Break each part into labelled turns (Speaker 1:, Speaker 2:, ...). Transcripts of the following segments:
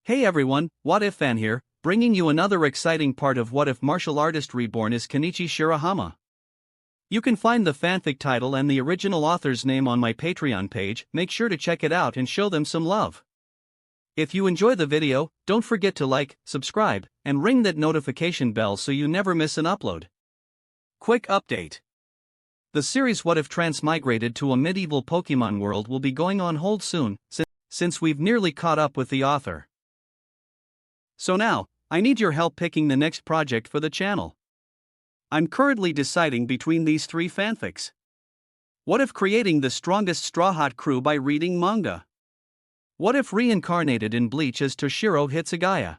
Speaker 1: Hey everyone, What If Fan here, bringing you another exciting part of What If Martial Artist Reborn is Kenichi Shirahama. You can find the fanfic title and the original author's name on my Patreon page. Make sure to check it out and show them some love. If you enjoy the video, don't forget to like, subscribe, and ring that notification bell so you never miss an upload. Quick update. The series What If Transmigrated to a Medieval Pokémon World will be going on hold soon, since we've nearly caught up with the author. So now, I need your help picking the next project for the channel. I'm currently deciding between these three fanfics. What if creating the strongest Strawhat crew by reading manga? What if Reincarnated in Bleach as Toshiro Hitsugaya?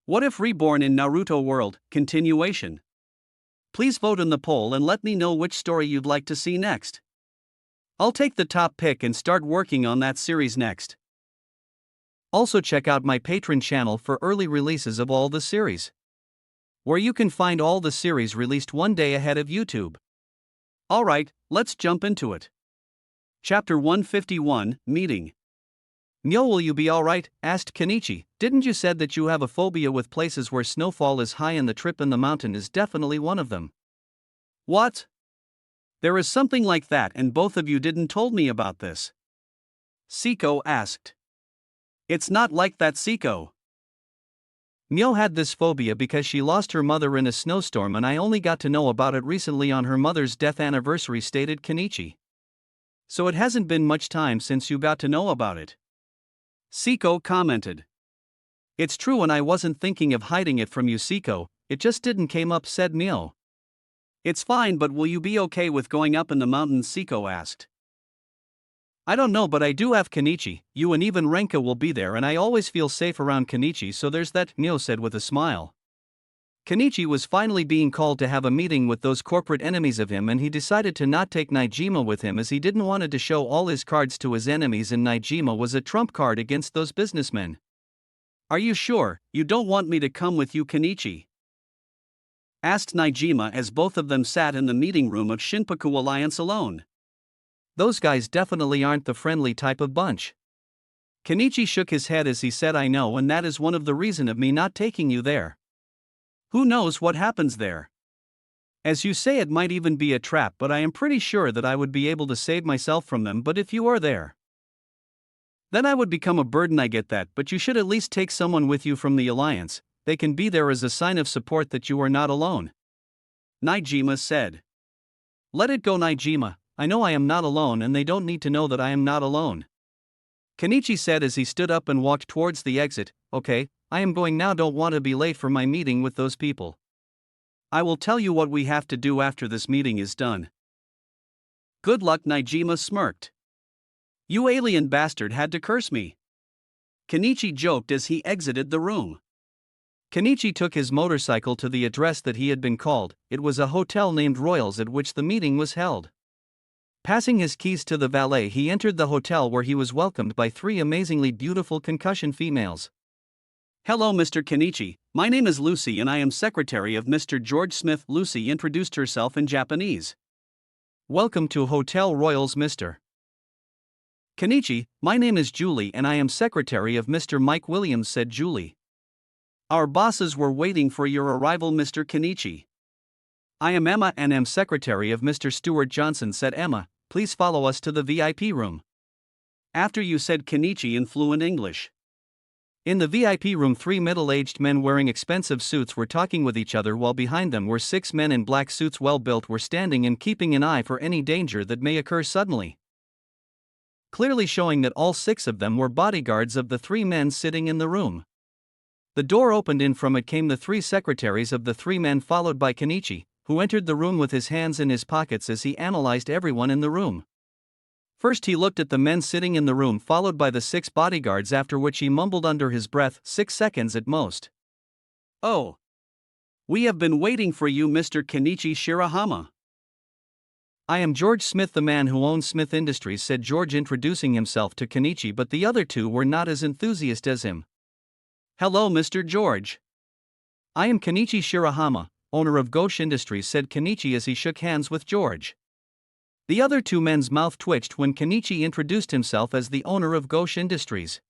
Speaker 1: What if Reborn in Naruto World, continuation? Please vote in the poll and let me know which story you'd like to see next. I'll take the top pick and start working on that series next. Also check out my Patreon channel for early releases of all the series, where you can find all the series released one day ahead of YouTube. Alright, let's jump into it. Chapter 151, Meeting. "Myo, will you be alright?" asked Kenichi. "Didn't you said that you have a phobia with places where snowfall is high, and the trip in the mountain is definitely one of them?" "What? There is something like that and both of you didn't told me about this?" Seiko asked. "It's not like that, Seiko. Myo had this phobia because she lost her mother in a snowstorm, and I only got to know about it recently on her mother's death anniversary," stated Kenichi. "So it hasn't been much time since you got to know about it," Seiko commented. "It's true, and I wasn't thinking of hiding it from you, Seiko, it just didn't came up," said Myo. "It's fine, but will you be okay with going up in the mountains?" Seiko asked. "I don't know, but I do have Kenichi, you and even Renka will be there, and I always feel safe around Kenichi, so there's that," Myo said with a smile. Kenichi was finally being called to have a meeting with those corporate enemies of him, and he decided to not take Naijima with him as he didn't want to show all his cards to his enemies, and Naijima was a trump card against those businessmen. "Are you sure you don't want me to come with you, Kenichi?" asked Naijima as both of them sat in the meeting room of Shinpaku Alliance alone. "Those guys definitely aren't the friendly type of bunch." Kenichi shook his head as he said, "I know, and that is one of the reasons of me not taking you there. Who knows what happens there? As you say, it might even be a trap, but I am pretty sure that I would be able to save myself from them. But if you are there, then I would become a burden. I get that, but you should at least take someone with you from the Alliance. They can be there as a sign of support that you are not alone," Naijima said. "Let it go, Naijima. I know I am not alone, and they don't need to know that I am not alone," Kenichi said as he stood up and walked towards the exit. "Okay, I am going now, don't want to be late for my meeting with those people. I will tell you what we have to do after this meeting is done." "Good luck," Naijima smirked. "You alien bastard had to curse me," Kenichi joked as he exited the room. Kenichi took his motorcycle to the address that he had been called. It was a hotel named Royals at which the meeting was held. Passing his keys to the valet, he entered the hotel, where he was welcomed by three amazingly beautiful concussion females. "Hello, Mr. Kenichi, my name is Lucy and I am secretary of Mr. George Smith." Lucy introduced herself in Japanese. "Welcome to Hotel Royals, Mr. Kenichi. My name is Julie and I am secretary of Mr. Mike Williams," said Julie. "Our bosses were waiting for your arrival, Mr. Kenichi." "I am Emma and am secretary of Mr. Stuart Johnson," said Emma. "Please follow us to the VIP room." "After you," said Kenichi in fluent English. In the VIP room, three middle-aged men wearing expensive suits were talking with each other, while behind them were six men in black suits, well-built, were standing and keeping an eye for any danger that may occur suddenly, clearly showing that all six of them were bodyguards of the three men sitting in the room. The door opened, and from it came the three secretaries of the three men, followed by Kenichi, who entered the room with his hands in his pockets as he analyzed everyone in the room. First he looked at the men sitting in the room, followed by the six bodyguards, after which he mumbled under his breath, 6 seconds at most. "Oh. We have been waiting for you, Mr. Kenichi Shirahama." "I am George Smith, the man who owns Smith Industries," said George, introducing himself to Kenichi, but the other two were not as enthusiastic as him. "Hello, Mr. George. I am Kenichi Shirahama, owner of Ghosh Industries," said Kenichi as he shook hands with George. The other two men's mouth twitched when Kenichi introduced himself as the owner of Ghosh Industries.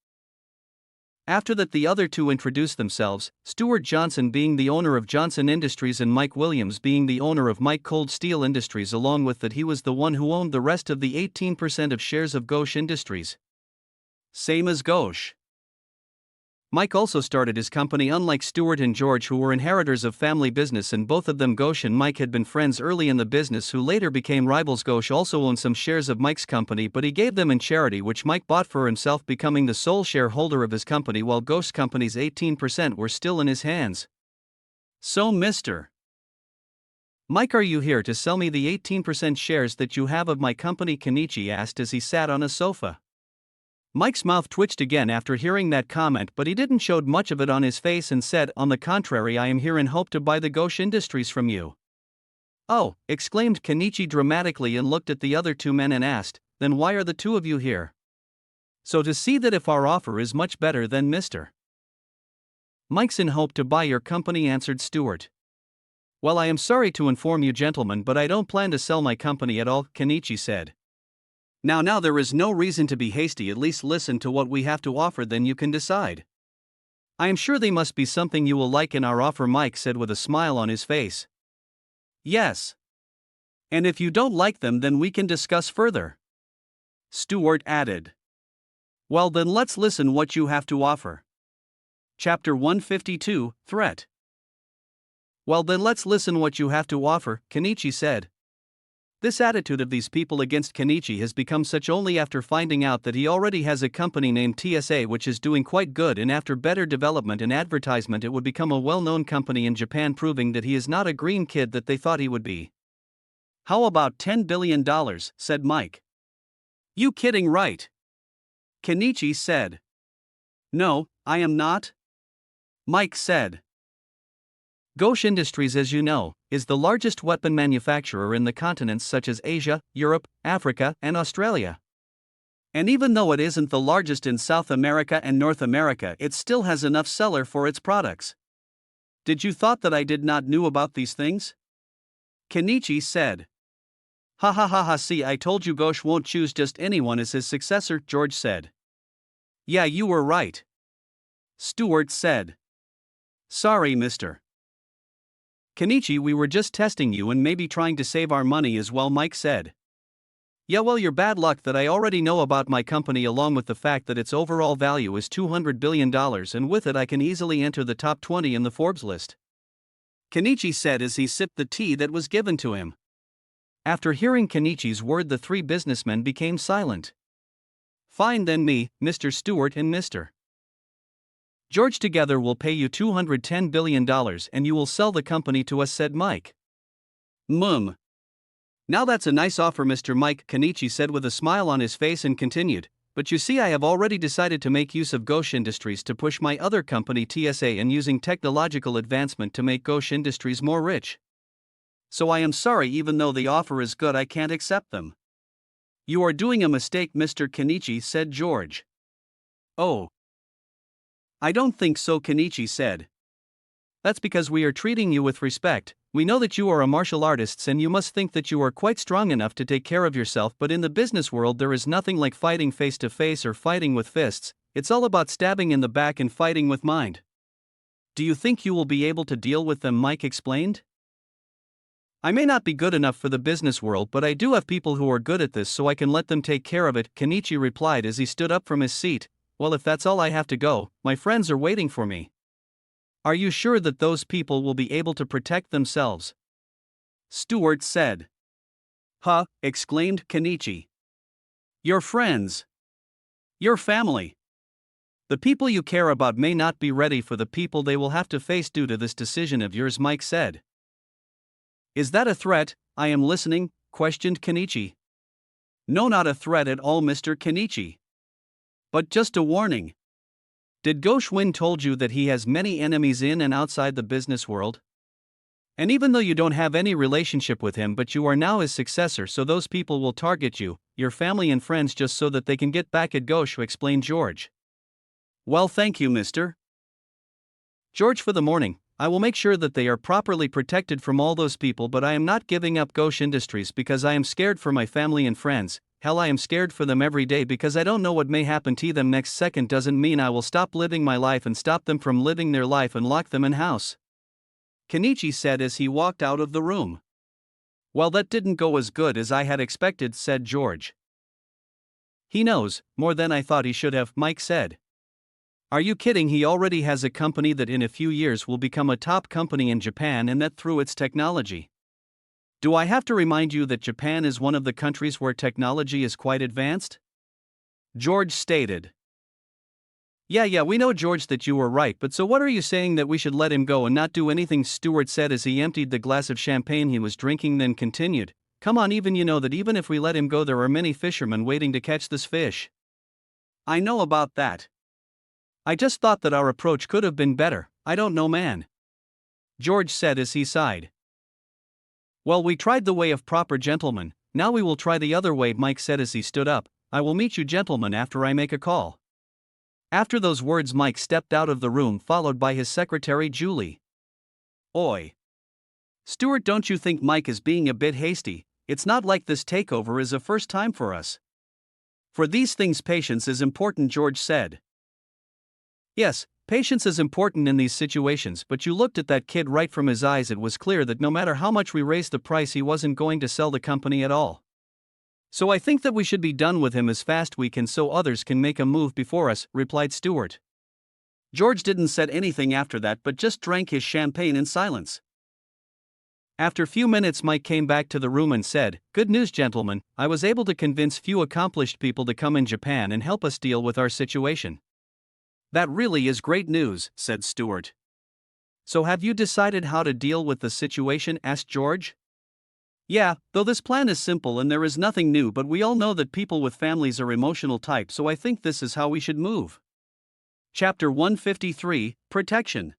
Speaker 1: After that, the other two introduced themselves, Stuart Johnson being the owner of Johnson Industries and Mike Williams being the owner of Mike Cold Steel Industries, along with that he was the one who owned the rest of the 18% of shares of Ghosh Industries. Same as Ghosh. Mike also started his company unlike Stuart and George, who were inheritors of family business, and both of them, Ghosh and Mike, had been friends early in the business who later became rivals. Ghosh also owned some shares of Mike's company, but he gave them in charity, which Mike bought for himself, becoming the sole shareholder of his company, while Ghosh's company's 18% were still in his hands. So Mr. Mike, are you here to sell me the 18% shares that you have of my company? Kenichi asked as he sat on a sofa. Mike's mouth twitched again after hearing that comment, but he didn't show much of it on his face and said, "On the contrary, I am here in hope to buy the Ghosh Industries from you." "Oh," exclaimed Kenichi dramatically and looked at the other two men and asked, "Then why are the two of you here?" "So to see that if our offer is much better than Mr. Mike's in hope to buy your company," answered Stuart. "Well, I am sorry to inform you, gentlemen, but I don't plan to sell my company at all," Kenichi said. Now there is no reason to be hasty. At least listen to what we have to offer, then you can decide." "I am sure they must be something you will like in our offer," Mike said with a smile on his face. "Yes. And if you don't like them, then we can discuss further," Stuart added. "Well, then let's listen what you have to offer." Chapter 152, Threat. "Well, then let's listen what you have to offer," Kenichi said. This attitude of these people against Kenichi has become such only after finding out that he already has a company named TSA which is doing quite good, and after better development and advertisement it would become a well-known company in Japan, proving that he is not a green kid that they thought he would be. "How about $10 billion, said Mike. "You kidding, right?" Kenichi said. "No, I am not," Mike said. Ghosh Industries, as you know, is the largest weapon manufacturer in the continents such as Asia, Europe, Africa, and Australia. And even though it isn't the largest in South America and North America, it still has enough seller for its products. "Did you thought that I did not knew about these things?" Kenichi said. "Ha ha ha ha, see, I told you Ghosh won't choose just anyone as his successor," George said. "Yeah, you were right," Stuart said. "Sorry, Mr. Kenichi, we were just testing you and maybe trying to save our money as well," Mike said. "Yeah, well, you're bad luck that I already know about my company, along with the fact that its overall value is $200 billion, and with it I can easily enter the top 20 in the Forbes list," Kenichi said as he sipped the tea that was given to him. After hearing Kenichi's word, the three businessmen became silent. "Fine then, me, Mr. Stuart, and Mr. George together will pay you $210 billion and you will sell the company to us," said Mike. Now that's a nice offer, Mr. Mike," Kenichi said with a smile on his face and continued, "but you see, I have already decided to make use of Ghosh Industries to push my other company TSA and using technological advancement to make Ghosh Industries more rich. So I am sorry, even though the offer is good, I can't accept them." "You are doing a mistake, Mr. Kenichi," said George. "Oh. I don't think so," Kenichi said. "That's because we are treating you with respect. We know that you are a martial artist and you must think that you are quite strong enough to take care of yourself, but in the business world there is nothing like fighting face to face or fighting with fists. It's all about stabbing in the back and fighting with mind." "Do you think you will be able to deal with them?" Mike explained. "I may not be good enough for the business world, but I do have people who are good at this, so I can let them take care of it," Kenichi replied as he stood up from his seat. "Well, if that's all I have to go, my friends are waiting for me." "Are you sure that those people will be able to protect themselves?" Stuart said. "Huh," exclaimed Kenichi. "Your friends. Your family. The people you care about may not be ready for the people they will have to face due to this decision of yours," Mike said. "Is that a threat?" "I am listening," questioned Kenichi. "No, not a threat at all, Mr. Kenichi. But just a warning. Did Ghosh Win told you that he has many enemies in and outside the business world? And even though you don't have any relationship with him, but you are now his successor, so those people will target you, your family and friends, just so that they can get back at Ghosh," explained George. "Well, thank you, Mr. George, for the morning. I will make sure that they are properly protected from all those people, but I am not giving up Ghosh Industries because I am scared for my family and friends." hell I am scared for them every day because I don't know what may happen to them next second doesn't mean I will stop living my life and stop them from living their life and lock them in house. Kenichi said as he walked out of the room. Well, that didn't go as good as I had expected, said George. He knows, more than I thought he should have, Mike said. Are you kidding? He already has a company that in a few years will become a top company in Japan, and that through its technology. Do I have to remind you that Japan is one of the countries where technology is quite advanced? George stated. Yeah, we know, George, that you were right, but so what are you saying, that we should let him go and not do anything? Stewart said as he emptied the glass of champagne he was drinking, then continued. Come on, even you know that even if we let him go there are many fishermen waiting to catch this fish. I know about that. I just thought that our approach could have been better. I don't know, man. George said as he sighed. Well, we tried the way of proper gentlemen, now we will try the other way, Mike said as he stood up. I will meet you gentlemen after I make a call. After those words, Mike stepped out of the room, followed by his secretary Julie. Oi. Stuart, don't you think Mike is being a bit hasty? It's not like this takeover is a first time for us. For these things patience is important, George said. Yes, patience is important in these situations, but you looked at that kid right from his eyes. It was clear that no matter how much we raised the price, he wasn't going to sell the company at all. So I think that we should be done with him as fast we can so others can make a move before us, replied Stewart. George didn't say anything after that but just drank his champagne in silence. After a few minutes, Mike came back to the room and said, Good news, gentlemen, I was able to convince few accomplished people to come in Japan and help us deal with our situation. That really is great news, said Stewart. So have you decided how to deal with the situation? Asked George. Yeah, though this plan is simple and there is nothing new, but we all know that people with families are emotional type, so I think this is how we should move. Chapter 153, Protection.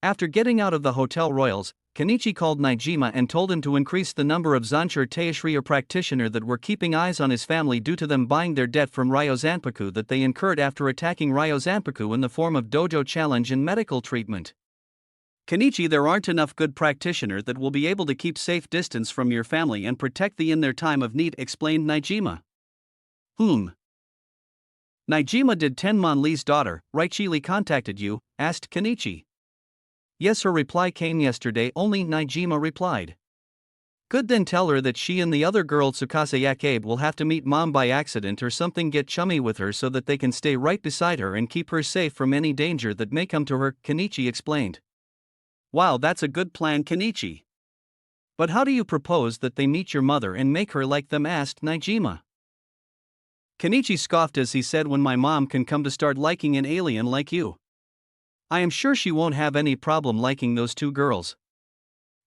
Speaker 1: After getting out of the Hotel Royals, Kenichi called Naijima and told him to increase the number of Zanshur Teishiryu practitioners that were keeping eyes on his family due to them buying their debt from Ryozanpaku that they incurred after attacking Ryozanpaku in the form of dojo challenge and medical treatment. Kenichi, there aren't enough good practitioners that will be able to keep safe distance from your family and protect thee in their time of need, explained Naijima. Naijima, did Tenmon Lee's daughter, Raichili, contacted you? Asked Kenichi. Yes, her reply came yesterday, only, Naijima replied. Good, then tell her that she and the other girl Tsukasa Yakabe will have to meet mom by accident or something, get chummy with her so that they can stay right beside her and keep her safe from any danger that may come to her, Kenichi explained. Wow, that's a good plan, Kenichi. But how do you propose that they meet your mother and make her like them? Asked Naijima. Kenichi scoffed as he said, when my mom can come to start liking an alien like you. I am sure she won't have any problem liking those two girls.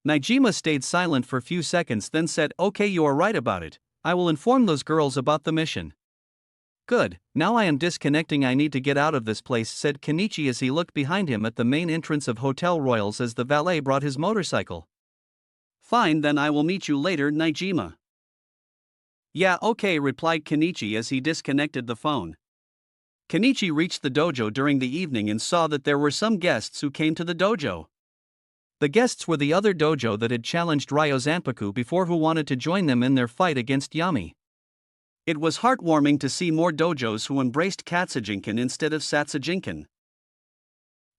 Speaker 1: Naijima stayed silent for a few seconds, then said, Okay, you are right about it. I will inform those girls about the mission. Good, now I am disconnecting, I need to get out of this place, said Kenichi as he looked behind him at the main entrance of Hotel Royals as the valet brought his motorcycle. Fine, then I will meet you later, Naijima. Yeah, okay, replied Kenichi as he disconnected the phone. Kenichi reached the dojo during the evening and saw that there were some guests who came to the dojo. The guests were the other dojo that had challenged Ryozanpaku before, who wanted to join them in their fight against Yami. It was heartwarming to see more dojos who embraced Katsujinkan instead of Satsujinkan.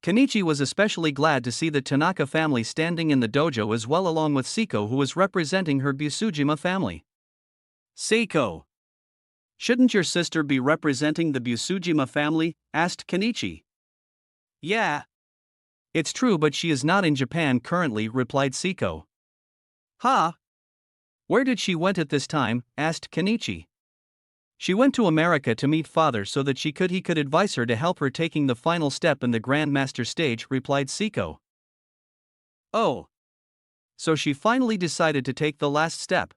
Speaker 1: Kenichi was especially glad to see the Tanaka family standing in the dojo as well, along with Seiko, who was representing her Busujima family. Seiko. Shouldn't your sister be representing the Busujima family? Asked Kenichi. Yeah. It's true, but she is not in Japan currently, replied Seiko. Huh? Where did she went at this time? Asked Kenichi. She went to America to meet father so that he could advise her to help her taking the final step in the Grandmaster stage, replied Seiko. Oh. So she finally decided to take the last step.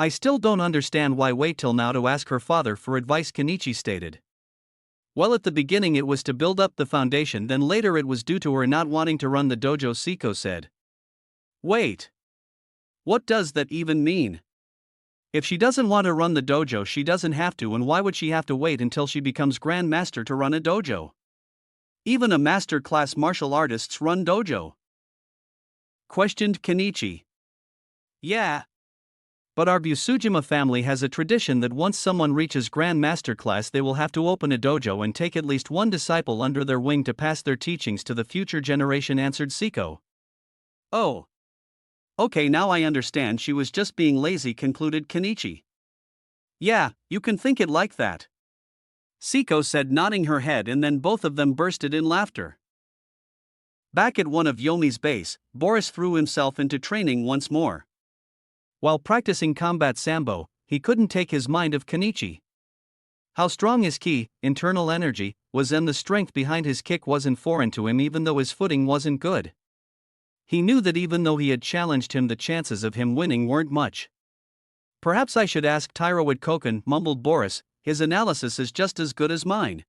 Speaker 1: I still don't understand why wait till now to ask her father for advice, Kenichi stated. Well, at the beginning it was to build up the foundation, then later it was due to her not wanting to run the dojo, Seiko said. Wait. What does that even mean? If she doesn't want to run the dojo, she doesn't have to, and why would she have to wait until she becomes Grandmaster to run a dojo? Even a master class martial artists run dojo. Questioned Kenichi. Yeah. But our Busujima family has a tradition that once someone reaches Grand Master class, they will have to open a dojo and take at least one disciple under their wing to pass their teachings to the future generation, answered Siko. Oh. Okay, now I understand, she was just being lazy, concluded Kenichi. Yeah, you can think it like that, Siko said, nodding her head, and then both of them bursted in laughter. Back at one of Yomi's base, Boris threw himself into training once more. While practicing combat sambo, he couldn't take his mind off Kenichi. How strong his ki, internal energy, was, and the strength behind his kick wasn't foreign to him, even though his footing wasn't good. He knew that even though he had challenged him, the chances of him winning weren't much. Perhaps I should ask Tairowood Koken, mumbled Boris, his analysis is just as good as mine.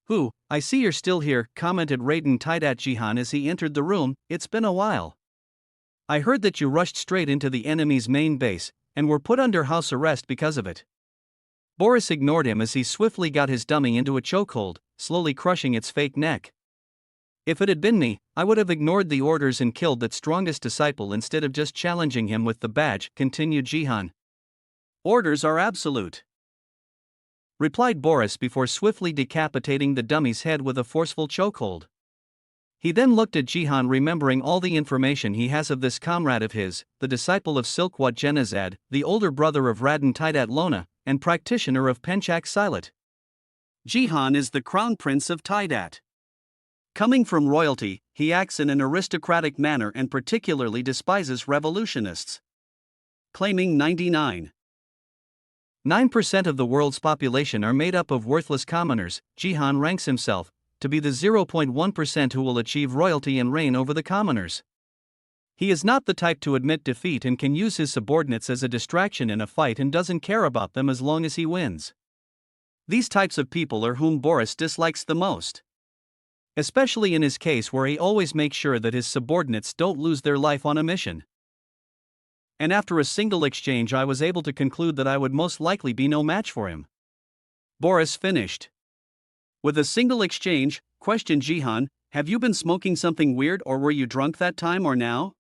Speaker 1: Who, I see you're still here, commented Raiden Taidat Jihan as he entered the room. It's been a while. I heard that you rushed straight into the enemy's main base, and were put under house arrest because of it. Boris ignored him as he swiftly got his dummy into a chokehold, slowly crushing its fake neck. If it had been me, I would have ignored the orders and killed that strongest disciple instead of just challenging him with the badge, continued Jihan. Orders are absolute, replied Boris before swiftly decapitating the dummy's head with a forceful chokehold. He then looked at Jihan, remembering all the information he has of this comrade of his, the disciple of Silkwat Genazad, the older brother of Raden Taidat Lona, and practitioner of Penchak Silat. Jihan is the crown prince of Taidat. Coming from royalty, he acts in an aristocratic manner and particularly despises revolutionists. Claiming 99.9% of the world's population are made up of worthless commoners, Jihan ranks himself to be the 0.1% who will achieve royalty and reign over the commoners. He is not the type to admit defeat and can use his subordinates as a distraction in a fight and doesn't care about them as long as he wins. These types of people are whom Boris dislikes the most. Especially in his case, where he always makes sure that his subordinates don't lose their life on a mission. And after a single exchange, I was able to conclude that I would most likely be no match for him. Boris finished. With a single exchange, questioned Jihan, have you been smoking something weird, or were you drunk that time, or now?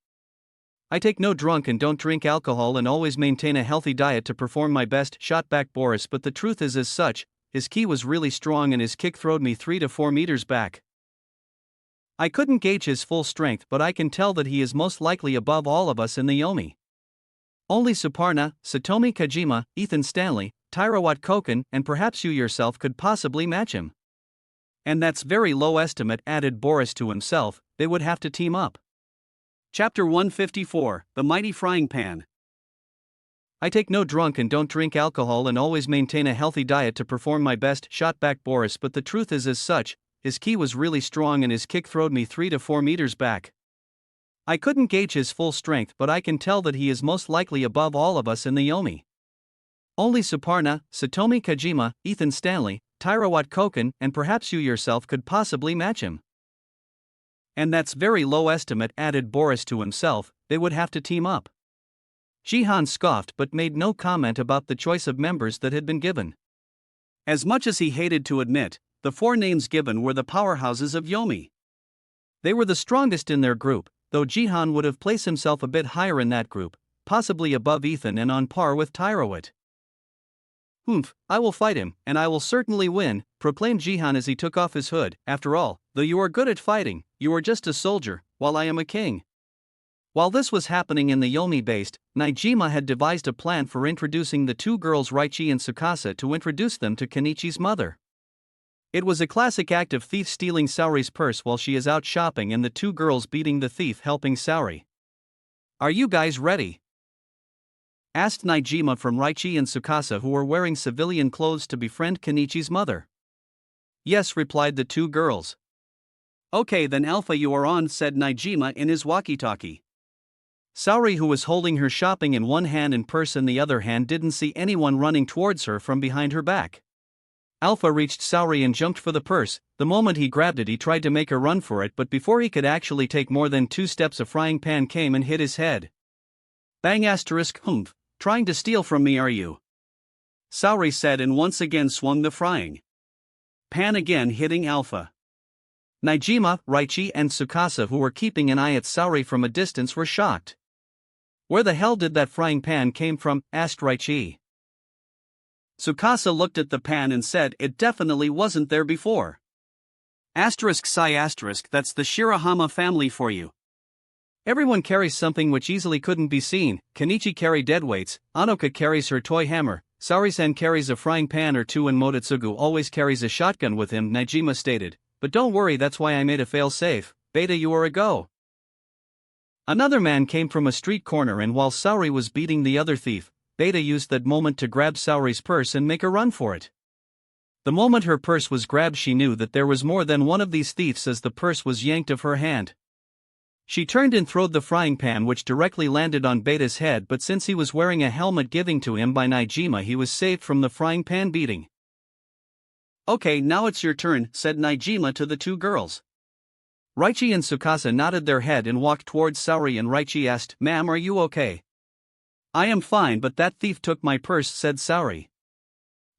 Speaker 1: I take no drunk and don't drink alcohol and always maintain a healthy diet to perform my best, shot back Boris, but the truth is as such, his ki was really strong and his kick throwed me 3 to 4 meters back. I couldn't gauge his full strength, but I can tell that he is most likely above all of us in the Yomi. Only Suparna, Satomi Kajima, Ethan Stanley, Tairawat Koken, and perhaps you yourself could possibly match him. And that's very low estimate, added Boris to himself. They would have to team up. Chapter 154, The Mighty Frying Pan. I take no drunk and don't drink alcohol and always maintain a healthy diet to perform my best, shot back Boris, but the truth is as such, his ki was really strong and his kick throwed me 3 to 4 meters back. I couldn't gauge his full strength, but I can tell that he is most likely above all of us in the Yomi. Only Suparna, Satomi Kajima, Ethan Stanley, Tairawat Koken, and perhaps you yourself could possibly match him. And that's very low estimate, added Boris to himself. They would have to team up. Jihan scoffed but made no comment about the choice of members that had been given. As much as he hated to admit, the 4 names given were the powerhouses of Yomi. They were the strongest in their group, though Jihan would have placed himself a bit higher in that group, possibly above Ethan and on par with Tairawat. I will fight him, and I will certainly win, proclaimed Jihan as he took off his hood. After all, though you are good at fighting, you are just a soldier, while I am a king. While this was happening in the Yomi-based, Naijima had devised a plan for introducing the 2 girls Raichi and Tsukasa to introduce them to Kenichi's mother. It was a classic act of thief stealing Saori's purse while she is out shopping and the 2 girls beating the thief helping Saori. Are you guys ready? Asked Naijima from Raichi and Tsukasa, who were wearing civilian clothes, to befriend Kenichi's mother. Yes, replied the 2 girls. Okay then Alpha, you are on, said Naijima in his walkie-talkie. Saori, who was holding her shopping in one hand and purse in the other hand, didn't see anyone running towards her from behind her back. Alpha reached Saori and jumped for the purse. The moment he grabbed it, he tried to make her run for it, but before he could actually take more than 2 steps, a frying pan came and hit his head. Bang asterisk humph. Trying to steal from me, are you? Saori said, and once again swung the frying pan, again hitting Alpha. Naijima, Raichi, and Tsukasa, who were keeping an eye at Saori from a distance, were shocked. Where the hell did that frying pan came from? Asked Raichi.
Speaker 2: Tsukasa looked at the pan and said it definitely wasn't there before. Sigh asterisk, that's the Shirahama family for you.
Speaker 1: Everyone carries something which easily couldn't be seen. Kenichi carry deadweights, Anoka carries her toy hammer, Saori-san carries a frying pan or two, and Motetsugu always carries a shotgun with him, Najima stated. But don't worry, that's why I made a fail-safe. Beta, you are a go. Another man came from a street corner, and while Saori was beating the other thief, Beta used that moment to grab Saori's purse and make a run for it. The moment her purse was grabbed, she knew that there was more than one of these thieves as the purse was yanked of her hand. She turned and throwed the frying pan, which directly landed on Beta's head, but since he was wearing a helmet given to him by Najima, he was saved from the frying pan beating.
Speaker 2: Okay, now it's your turn, said Najima to the two girls.
Speaker 1: Raichi and Tsukasa nodded their head and walked towards Saori, and Raichi asked, "Ma'am, are you okay?"
Speaker 2: I am fine, but that thief took my purse, said Saori.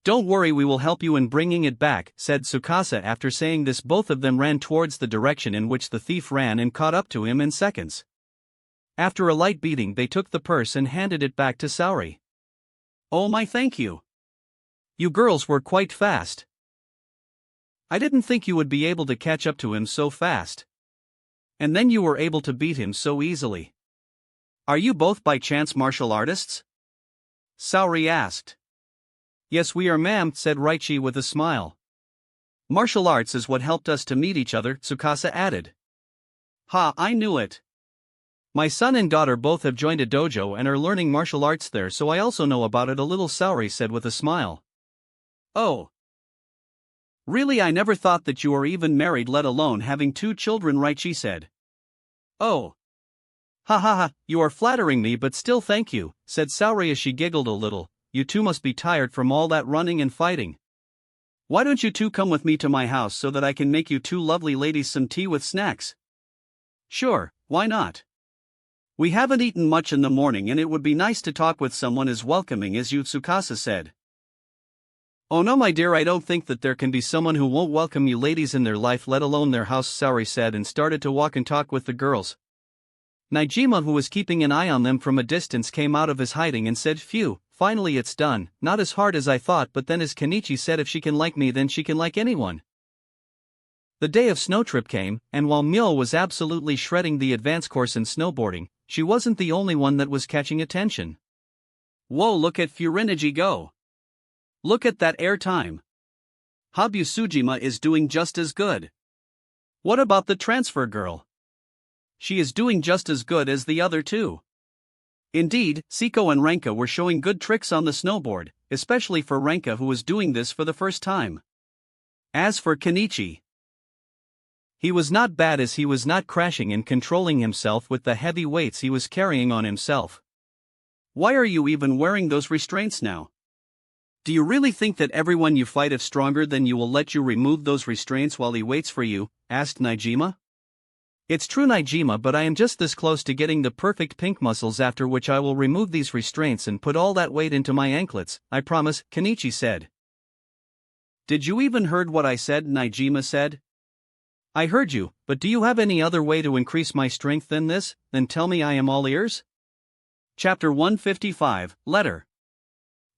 Speaker 1: Don't worry, we will help you in bringing it back, said Tsukasa. After saying this, both of them ran towards the direction in which the thief ran and caught up to him in seconds. After a light beating, they took the purse and handed it back to Saori.
Speaker 2: Oh my, thank you.
Speaker 1: You girls were quite fast. I didn't think you would be able to catch up to him so fast. And then you were able to beat him so easily.
Speaker 2: Are you both by chance martial artists? Saori asked.
Speaker 1: Yes, we are, ma'am, said Raichi with a smile.
Speaker 2: Martial arts is what helped us to meet each other, Tsukasa added. Ha, I knew it.
Speaker 1: My son and daughter both have joined a dojo and are learning martial arts there, so I also know about it a little, Saori said with a smile.
Speaker 2: Oh. Really, I never thought that you were even married, let alone having 2 children, Raichi said. Oh.
Speaker 1: Ha ha ha, you are flattering me, but still thank you, said Saori as she giggled a little. You two must be tired from all that running and fighting.
Speaker 2: Why don't you two come with me to my house so that I can make you 2 lovely ladies some tea with snacks?
Speaker 1: Sure, why not?
Speaker 2: We haven't eaten much in the morning and it would be nice to talk with someone as welcoming as you, Tsukasa said.
Speaker 1: Oh no, my dear, I don't think that there can be someone who won't welcome you ladies in their life, let alone their house, Saori said, and started to walk and talk with the girls. Najima, who was keeping an eye on them from a distance, came out of his hiding and said, "Phew, finally it's done. Not as hard as I thought, but then as Kenichi said, if she can like me, then she can like anyone." The day of snow trip came, and while Myo was absolutely shredding the advance course in snowboarding, she wasn't the only one that was catching attention.
Speaker 2: Whoa, look at Furinagi go. Look at that air time. Habu Sujima is doing just as good. What about the transfer girl? She is doing just as good as the other two. Indeed, Siko and Renka were showing good tricks on the snowboard, especially for Renka, who was doing this for the first time. As for Kenichi, he was not bad, as he was not crashing and controlling himself with the heavy weights he was carrying on himself. Why are you even wearing those restraints now? Do you really think that everyone you fight, if stronger than you, will let you remove those restraints while he waits for you? Asked Najima. It's true, Najima, but I am just this close to getting the perfect pink muscles, after which I will remove these restraints and put all that weight into my anklets, I promise, Kenichi said. Did you even heard what I said? Najima said. I heard you, but do you have any other way to increase my strength than this? Then tell me, I am all ears. Chapter 155, Letter.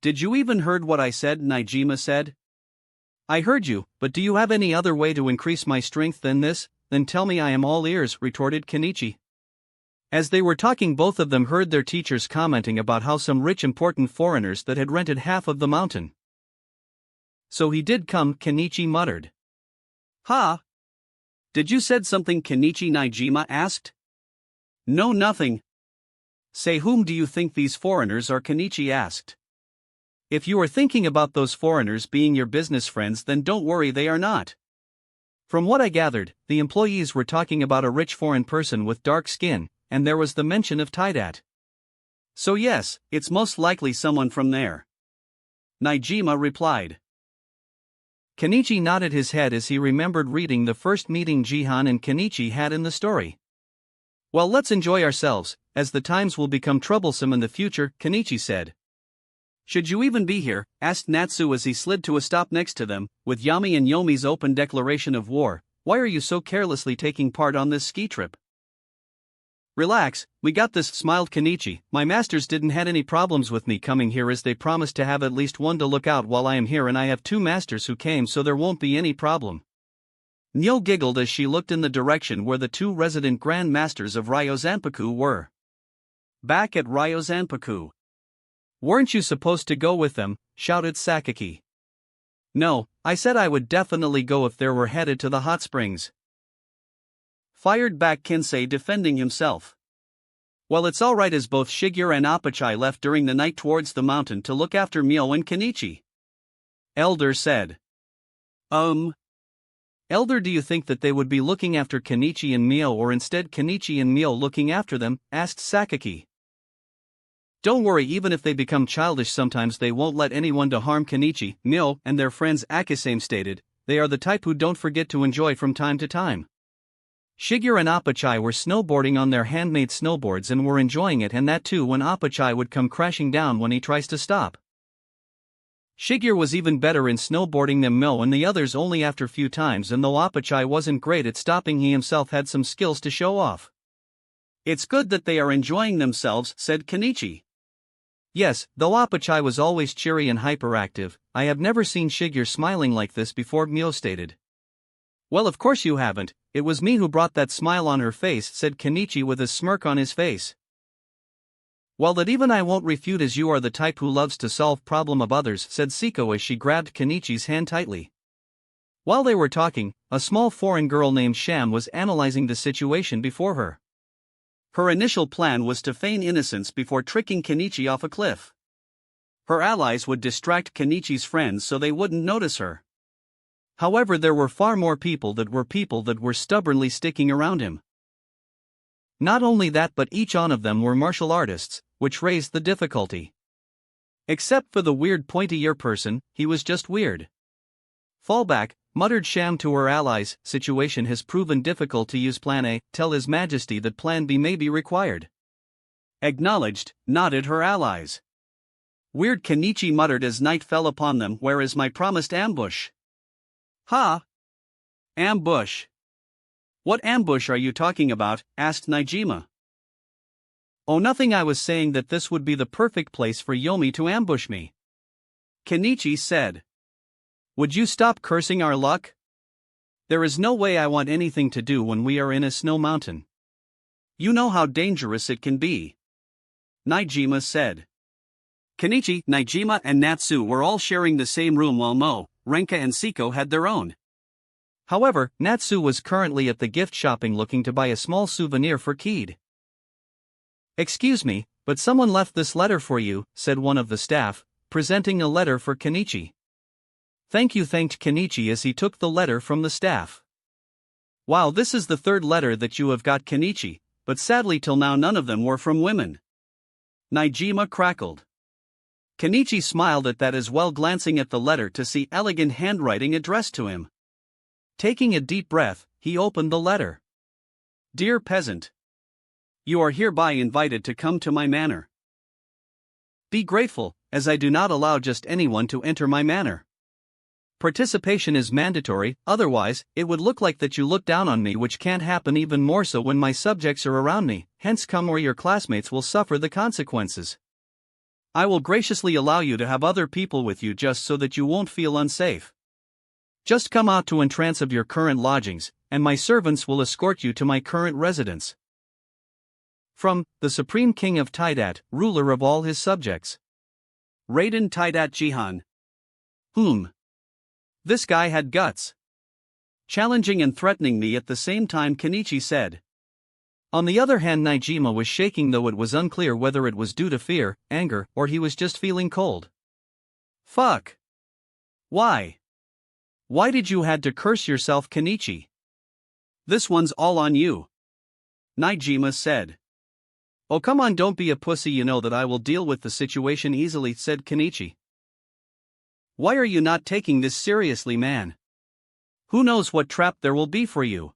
Speaker 2: Did you even heard what I said? Najima said. I heard you, but do you have any other way to increase my strength than this? Then tell me, I am all ears, retorted Kenichi. As they were talking, both of them heard their teachers commenting about how some rich important foreigners that had rented half of the mountain. So he did come, Kenichi muttered. Ha! Did you said something, Kenichi? Najima asked. No, nothing. Say, whom do you think these foreigners are? Kenichi asked. If you are thinking about those foreigners being your business friends, then don't worry, they are not. From what I gathered, the employees were talking about a rich foreign person with dark skin, and there was the mention of Taidat. So yes, it's most likely someone from there. Najima replied. Kenichi nodded his head as he remembered reading the first meeting Jihan and Kenichi had in the story. Well, let's enjoy ourselves, as the times will become troublesome in the future, Kenichi said. Should you even be here? Asked Natsu as he slid to a stop next to them, with Yami and Yomi's open declaration of war. Why are you so carelessly taking part on this ski trip?
Speaker 1: Relax, we got this, smiled Kenichi. My masters didn't had any problems with me coming here as they promised to have at least one to look out while I am here, and I have 2 masters who came, so there won't be any problem. Nyo giggled as she looked in the direction where the 2 resident Grand Masters of Ryozanpaku were. Back at Ryozanpaku. Weren't you supposed to go with them? Shouted Sakaki. No, I said I would definitely go if they were headed to the hot springs. Fired back Kinsei, defending himself. Well, it's alright, as both Shigeru and Apachai left during the night towards the mountain to look after Mio and Kenichi. Elder said. Elder, do you think that they would be looking after Kenichi and Mio, or instead Kenichi and Mio looking after them? Asked Sakaki. Don't worry, even if they become childish sometimes they won't let anyone to harm Kenichi, Mio, and their friends, Akisame stated. They are the type who don't forget to enjoy from time to time. Shigeru and Apachai were snowboarding on their handmade snowboards and were enjoying it, and that too when Apachai would come crashing down when he tries to stop. Shigeru was even better in snowboarding than Mio and the others only after few times, and though Apachai wasn't great at stopping, he himself had some skills to show off. It's good that they are enjoying themselves, said Kenichi. Yes, though Apachai was always cheery and hyperactive, I have never seen Shigeru smiling like this before, Mio stated. Well, of course you haven't, it was me who brought that smile on her face, said Kenichi with a smirk on his face. Well, that even I won't refute, as you are the type who loves to solve problem of others, said Siko as she grabbed Kenichi's hand tightly. While they were talking, a small foreign girl named Sham was analyzing the situation before her. Her initial plan was to feign innocence before tricking Kenichi off a cliff. Her allies would distract Kenichi's friends so they wouldn't notice her. However, there were far more people that were stubbornly sticking around him. Not only that, but each one of them were martial artists, which raised the difficulty. Except for the weird pointy-ear person, he was just weird. Fall back, muttered Sham to her allies. Situation has proven difficult to use Plan A, tell His Majesty that Plan B may be required. Acknowledged, nodded her allies. Weird, Kenichi muttered as night fell upon them. Where is my promised ambush? Ha! Ambush. What ambush are you talking about? Asked Naijima. Oh, nothing, I was saying that this would be the perfect place for Yomi to ambush me. Kenichi said. Would you stop cursing our luck? There is no way I want anything to do when we are in a snow mountain. You know how dangerous it can be. Naijima said. Kenichi, Naijima, and Natsu were all sharing the same room while Mo, Renka, and Siko had their own. However, Natsu was currently at the gift shopping looking to buy a small souvenir for Keed. Excuse me, but someone left this letter for you, said one of the staff, presenting a letter for Kenichi. Thank you, thanked Kenichi as he took the letter from the staff. Wow, this is the 3rd letter that you have got, Kenichi, but sadly till now none of them were from women. Naijima crackled. Kenichi smiled at that as well, glancing at the letter to see elegant handwriting addressed to him. Taking a deep breath, he opened the letter. Dear peasant. You are hereby invited to come to my manor. Be grateful, as I do not allow just anyone to enter my manor. Participation is mandatory, otherwise, it would look like that you look down on me, which can't happen, even more so when my subjects are around me, hence come or your classmates will suffer the consequences. I will graciously allow you to have other people with you just so that you won't feel unsafe. Just come out to entrance of your current lodgings, and my servants will escort you to my current residence. From, the Supreme King of Taidat, ruler of all his subjects. Raiden Taidat Jihan. This guy had guts. Challenging and threatening me at the same time, Kenichi said. On the other hand, Naijima was shaking, though it was unclear whether it was due to fear, anger, or he was just feeling cold. Fuck. Why? Why did you had to curse yourself, Kenichi? This one's all on you. Naijima said. Oh, come on, don't be a pussy, you know that I will deal with the situation easily, said Kenichi. Why are you not taking this seriously, man? Who knows what trap there will be for you?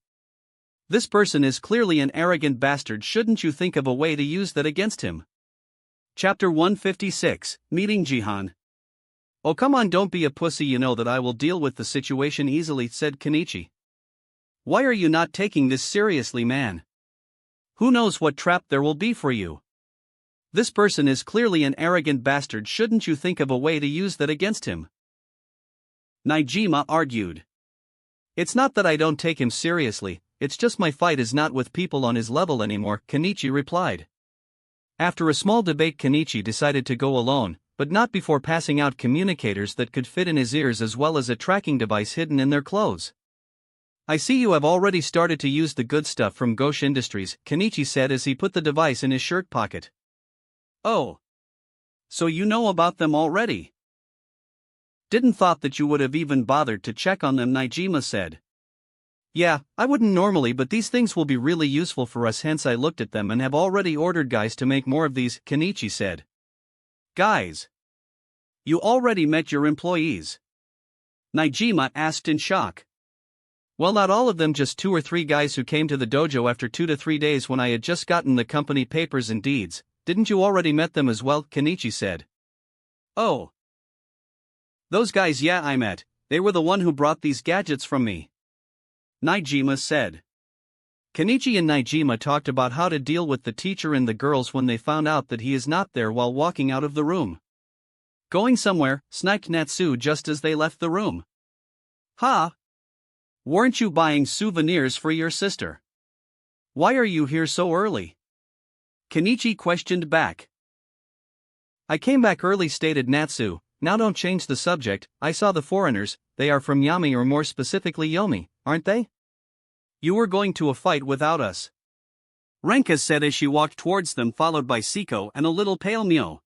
Speaker 1: This person is clearly an arrogant bastard, shouldn't you think of a way to use that against him? Chapter 156, Meeting Jihan. Oh, come on, don't be a pussy, you know that I will deal with the situation easily, said Kenichi. Why are you not taking this seriously, man?
Speaker 2: Who knows what trap there will be for you? This person is clearly an arrogant bastard. Shouldn't you think of a way to use that against him? Naijima argued. It's not that I don't take him seriously, it's just my fight is not with people on his level anymore, Kenichi replied. After a small debate, Kenichi decided to go alone, but not before passing out communicators that could fit in his ears as well as a tracking device hidden in their clothes. I see you have already started to use the good stuff from Gauche Industries, Kenichi said as he put the device in his shirt pocket. Oh. So you know about them already? Didn't thought that you would have even bothered to check on them, Naijima said. Yeah, I wouldn't normally, but these things will be really useful for us, hence I looked at them and have already ordered guys to make more of these, Kenichi said. Guys? You already met your employees? Naijima asked in shock. Well, not all of them, just 2 or 3 guys who came to the dojo after 2 to 3 days when I had just gotten the company papers and deeds. Didn't you already met them as well? Kenichi said. Oh. Those guys, yeah, I met. They were the one who brought these gadgets from me. Naijima said. Kenichi and Naijima talked about how to deal with the teacher and the girls when they found out that he is not there while walking out of the room. Going somewhere, sniped Natsu just as they left the room. Ha! Weren't you buying souvenirs for your sister? Why are you here so early? Kenichi questioned back. I came back early, stated Natsu. Now don't change the subject. I saw the foreigners, they are from Yami, or more specifically Yomi, aren't they? You were going to a fight without us. Renka said as she walked towards them, followed by Siko and a little pale Mio.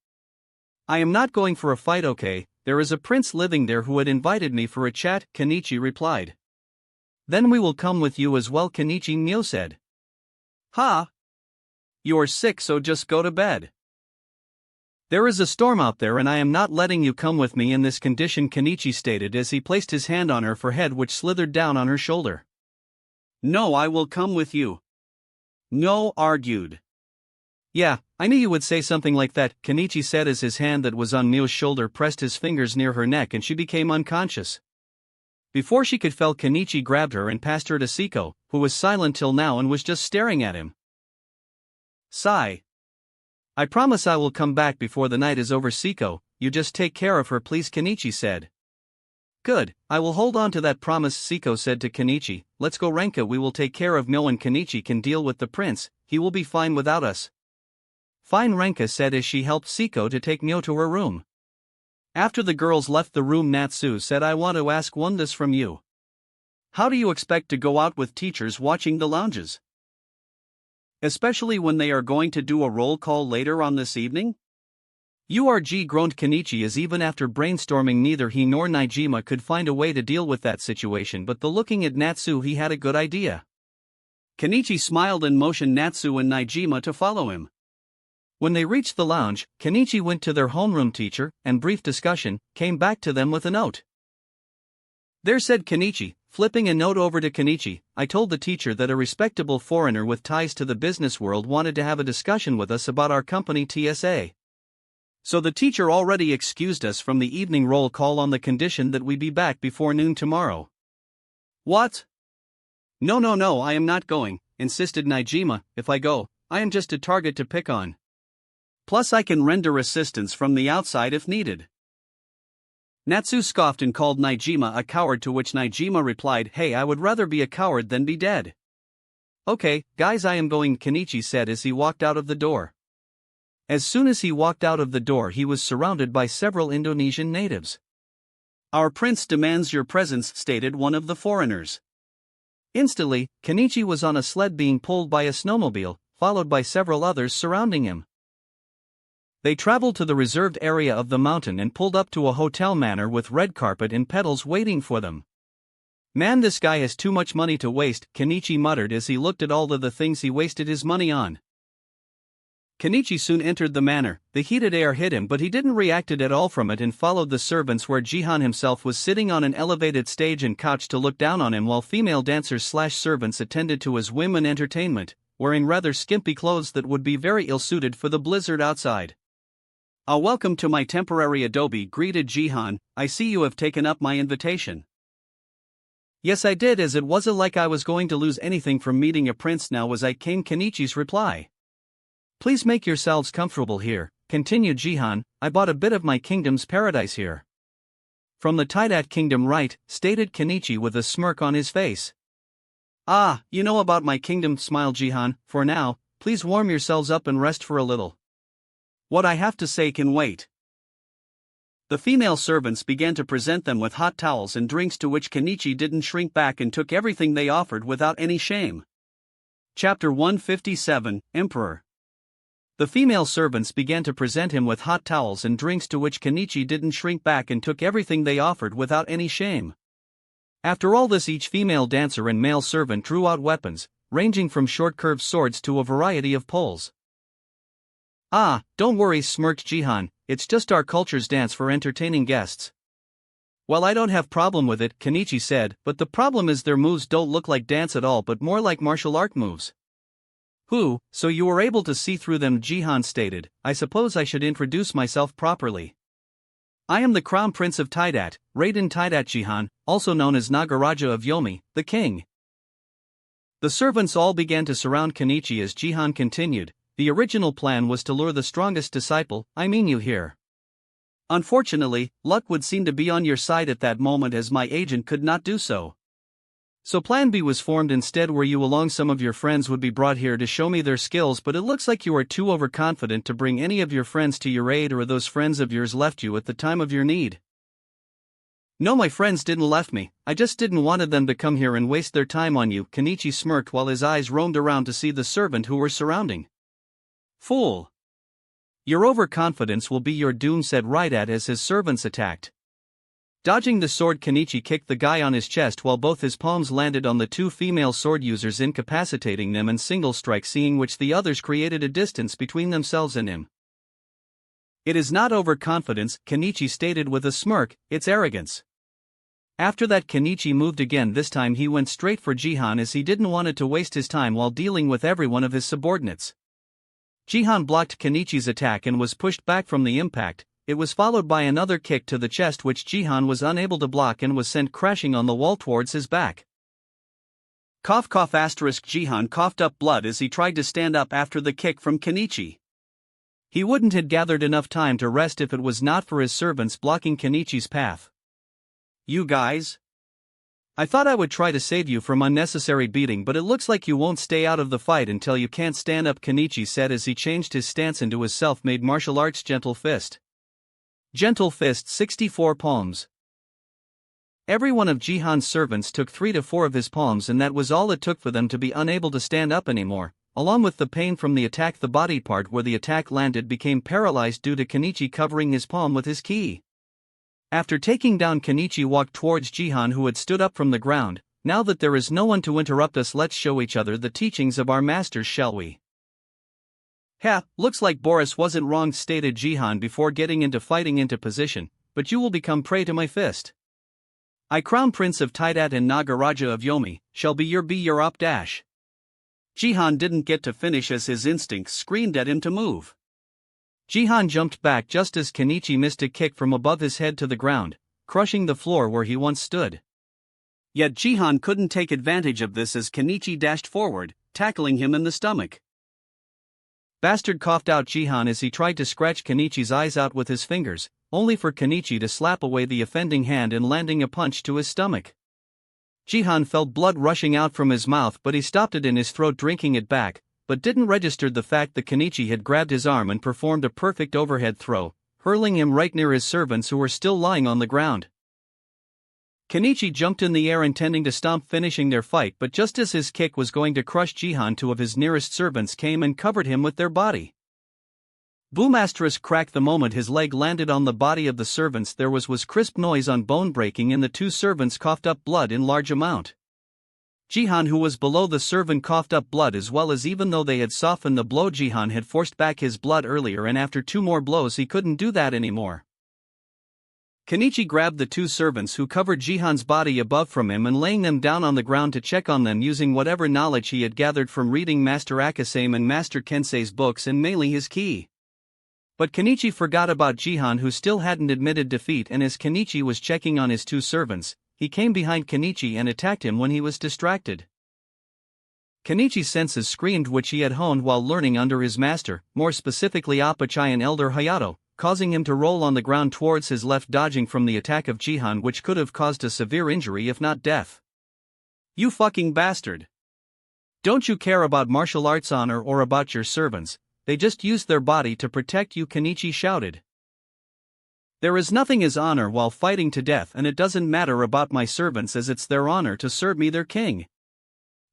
Speaker 2: I am not going for a fight, okay? There is a prince living there who had invited me for a chat, Kenichi replied. Then we will come with you as well, Kenichi Mio said. Ha! You're sick, so just go to bed. There is a storm out there and I am not letting you come with me in this condition, Kenichi stated as he placed his hand on her forehead, which slithered down on her shoulder. No, I will come with you. No, argued. Yeah, I knew you would say something like that, Kenichi said as his hand that was on Mio's shoulder pressed his fingers near her neck and she became unconscious. Before she could fall, Kenichi grabbed her and passed her to Siko, who was silent till now and was just staring at him. Sigh. I promise I will come back before the night is over, Siko, you just take care of her please, Kenichi said. Good, I will hold on to that promise, Siko said to Kenichi. Let's go, Renka, we will take care of Mio and Kenichi can deal with the prince, he will be fine without us. Fine, Renka said as she helped Siko to take Mio to her room. After the girls left the room, Natsu said, I want to ask one this from you. How do you expect to go out with teachers watching the lounges? Especially when they are going to do a roll call later on this evening? URG groaned Kenichi as even after brainstorming neither he nor Naijima could find a way to deal with that situation, but looking at Natsu he had a good idea. Kenichi smiled and motioned Natsu and Naijima to follow him. When they reached the lounge, Kenichi went to their homeroom teacher, and brief discussion, came back to them with a note. There, said Kenichi, flipping a note over to Kenichi, I told the teacher that a respectable foreigner with ties to the business world wanted to have a discussion with us about our company TSA. So the teacher already excused us from the evening roll call on the condition that we be back before noon tomorrow. What? No, I am not going, insisted Naijima. If I go, I am just a target to pick on. Plus I can render assistance from the outside if needed. Natsu scoffed and called Naijima a coward, to which Naijima replied, Hey, I would rather be a coward than be dead. Okay, guys, I am going, Kenichi said as he walked out of the door. As soon as he walked out of the door he was surrounded by several Indonesian natives. Our prince demands your presence, stated one of the foreigners. Instantly, Kenichi was on a sled being pulled by a snowmobile, followed by several others surrounding him. They traveled to the reserved area of the mountain and pulled up to a hotel manor with red carpet and pedals waiting for them. Man, this guy has too much money to waste, Kenichi muttered as he looked at all of the things he wasted his money on. Kenichi soon entered the manor. The heated air hit him, but he didn't react at all from it and followed the servants where Jihan himself was sitting on an elevated stage and couch to look down on him while female dancers/servants attended to his whim and entertainment, wearing rather skimpy clothes that would be very ill-suited for the blizzard outside. Welcome to my temporary adobe, greeted Jihan. I see you have taken up my invitation. Yes, I did, as it wasn't like I was going to lose anything from meeting a prince now as I came. Kenichi's reply. Please make yourselves comfortable here, continued Jihan. I bought a bit of my kingdom's paradise here. From the Taidat kingdom, right, stated Kenichi with a smirk on his face. Ah, you know about my kingdom, smiled Jihan. For now, please warm yourselves up and rest for a little. What I have to say can wait. The female servants began to present them with hot towels and drinks, to which Kenichi didn't shrink back and took everything they offered without any shame. Chapter 157, Emperor. The female servants began to present him with hot towels and drinks, to which Kenichi didn't shrink back and took everything they offered without any shame. After all this, each female dancer and male servant drew out weapons, ranging from short curved swords to a variety of poles. Ah, don't worry, smirked Jihan, it's just our culture's dance for entertaining guests. Well, I don't have problem with it, Kenichi said, but the problem is their moves don't look like dance at all but more like martial art moves. So you were able to see through them, Jihan stated. I suppose I should introduce myself properly. I am the Crown Prince of Taidat, Raiden Taidat Jihan, also known as Nagaraja of Yomi, the king. The servants all began to surround Kenichi as Jihan continued. The original plan was to lure the strongest disciple, I mean you here. Unfortunately, luck would seem to be on your side at that moment, as my agent could not do so. So plan B was formed instead, where you along some of your friends would be brought here to show me their skills, but it looks like you are too overconfident to bring any of your friends to your aid, or those friends of yours left you at the time of your need. No, my friends didn't left me, I just didn't want them to come here and waste their time on you, Kenichi smirked while his eyes roamed around to see the servant who were surrounding. Fool! Your overconfidence will be your doom, said Raidat as his servants attacked. Dodging the sword, Kenichi kicked the guy on his chest while both his palms landed on the two female sword users, incapacitating them in single strike, seeing which the others created a distance between themselves and him. It is not overconfidence, Kenichi stated with a smirk, it's arrogance. After that, Kenichi moved again. This time he went straight for Jihan, as he didn't want to waste his time while dealing with every one of his subordinates. Jihan blocked Kenichi's attack and was pushed back from the impact. It was followed by another kick to the chest, which Jihan was unable to block and was sent crashing on the wall towards his back. Cough cough asterisk. Jihan coughed up blood as he tried to stand up after the kick from Kenichi. He wouldn't have gathered enough time to rest if it was not for his servants blocking Kenichi's path. You guys? I thought I would try to save you from unnecessary beating, but it looks like you won't stay out of the fight until you can't stand up, Kenichi said as he changed his stance into his self-made martial arts Gentle Fist. Gentle Fist, 64 palms. Every one of Jihan's servants took 3 to 4 of his palms, and that was all it took for them to be unable to stand up anymore. Along with the pain from the attack, the body part where the attack landed became paralyzed due to Kenichi covering his palm with his ki. After taking down Kenichi, walked towards Jihan, who had stood up from the ground. Now that there is no one to interrupt us, let's show each other the teachings of our masters, shall we? Looks like Boris wasn't wrong, stated Jihan before getting into fighting into position, but you will become prey to my fist. I, Crown Prince of Taidat and Nagaraja of Yomi, shall be your op dash. Jihan didn't get to finish as his instincts screamed at him to move. Jihan jumped back just as Kenichi missed a kick from above his head to the ground, crushing the floor where he once stood. Yet Jihan couldn't take advantage of this as Kenichi dashed forward, tackling him in the stomach. Bastard, coughed out Jihan as he tried to scratch Kenichi's eyes out with his fingers, only for Kenichi to slap away the offending hand and landing a punch to his stomach. Jihan felt blood rushing out from his mouth, but he stopped it in his throat, drinking it back, but didn't register the fact that Kenichi had grabbed his arm and performed a perfect overhead throw, hurling him right near his servants who were still lying on the ground. Kenichi jumped in the air intending to stomp, finishing their fight, but just as his kick was going to crush Jihan, 2 of his nearest servants came and covered him with their body. Boom asterisk crack. The moment his leg landed on the body of the servants, there was crisp noise on bone breaking, and the 2 servants coughed up blood in large amount. Jihan, who was below the servant, coughed up blood as well, as even though they had softened the blow, Jihan had forced back his blood earlier, and after 2 more blows he couldn't do that anymore. Kenichi grabbed the 2 servants who covered Jihan's body above from him and laying them down on the ground to check on them using whatever knowledge he had gathered from reading Master Akasame and Master Kensei's books and mainly his ki. But Kenichi forgot about Jihan, who still hadn't admitted defeat, and as Kenichi was checking on his 2 servants,
Speaker 1: he came behind Kenichi and attacked him when he was distracted. Kenichi's senses screamed, which he had honed while learning under his master, more specifically Apachai and Elder Hayato, causing him to roll on the ground towards his left, dodging from the attack of Jihan, which could have caused a severe injury if not death.
Speaker 2: You fucking bastard! Don't you care about martial arts honor or about your servants? They just used their body to protect you, Kenichi shouted. There is nothing as honor while fighting to death, and it doesn't matter about my servants as it's their honor to serve me, their king.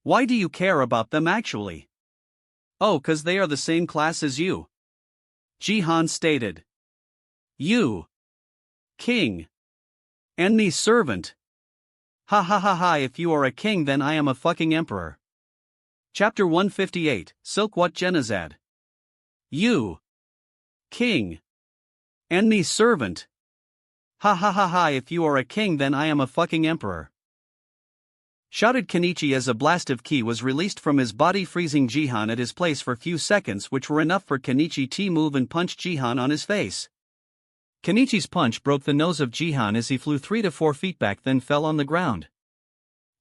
Speaker 2: Why do you care about them actually? Oh, 'cause they are the same class as you. Jihan stated. You. King. And me servant. Ha ha ha ha, if you are a king then I am a fucking emperor. Chapter 158, Silkwat Genazad. You. King. And me servant. Ha ha ha ha, if you are a king then I am a fucking emperor. Shouted Kenichi as a blast of ki was released from his body, freezing Jihan at his place for few seconds, which were enough for Kenichi to move and punch Jihan on his face. Kenichi's punch broke the nose of Jihan as he flew 3 to 4 feet back, then fell on the ground.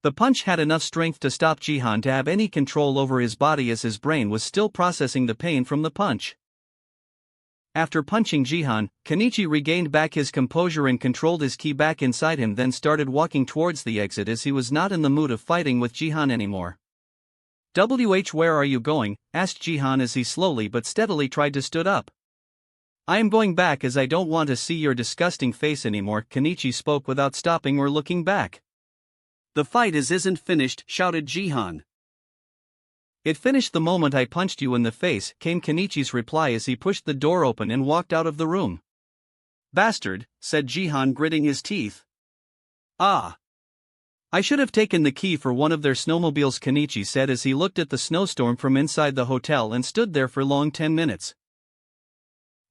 Speaker 2: The punch had enough strength to stop Jihan to have any control over his body, as his brain was still processing the pain from the punch. After punching Jihan, Kenichi regained back his composure and controlled his ki back inside him, then started walking towards the exit as he was not in the mood of fighting with Jihan anymore. Where are you going? Asked Jihan as he slowly but steadily tried to stood up. I am going back as I don't want to see your disgusting face anymore, Kenichi spoke without stopping or looking back. The fight isn't finished, shouted Jihan. It finished the moment I punched you in the face, came Kenichi's reply as he pushed the door open and walked out of the room. Bastard, said Jihan, gritting his teeth. Ah. I should have taken the key for one of their snowmobiles, Kenichi said as he looked at the snowstorm from inside the hotel and stood there for long 10 minutes.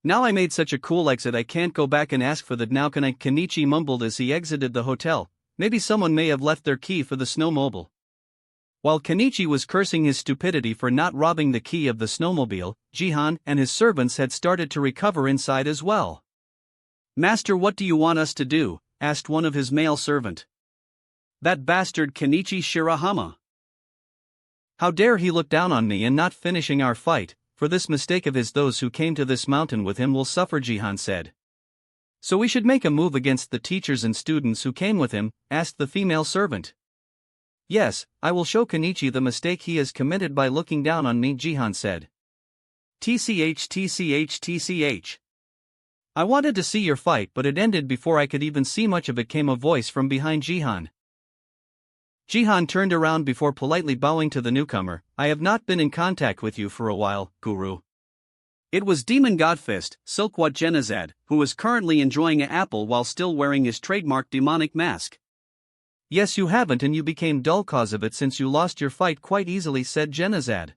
Speaker 2: Now I made such a cool exit I can't go back and ask for that now, can I? Kenichi mumbled as he exited the hotel. Maybe someone may have left their key for the snowmobile. While Kenichi was cursing his stupidity for not robbing the key of the snowmobile, Jihan and his servants had started to recover inside as well. Master, what do you want us to do? Asked one of his male servant. That bastard Kenichi Shirahama. How dare he look down on me and not finishing our fight? For this mistake of his, those who came to this mountain with him will suffer, Jihan said. So we should make a move against the teachers and students who came with him? Asked the female servant. Yes, I will show Kenichi the mistake he has committed by looking down on me, Jihan said. TCH. I wanted to see your fight, but it ended before I could even see much of it, came a voice from behind Jihan. Jihan turned around before politely bowing to the newcomer. I have not been in contact with you for a while, Guru. It was Demon Godfist, Silkwat Genazad, who was currently enjoying an apple while still wearing his trademark demonic mask. Yes, you haven't, and you became dull cause of it since you lost your fight quite easily, said Genazad.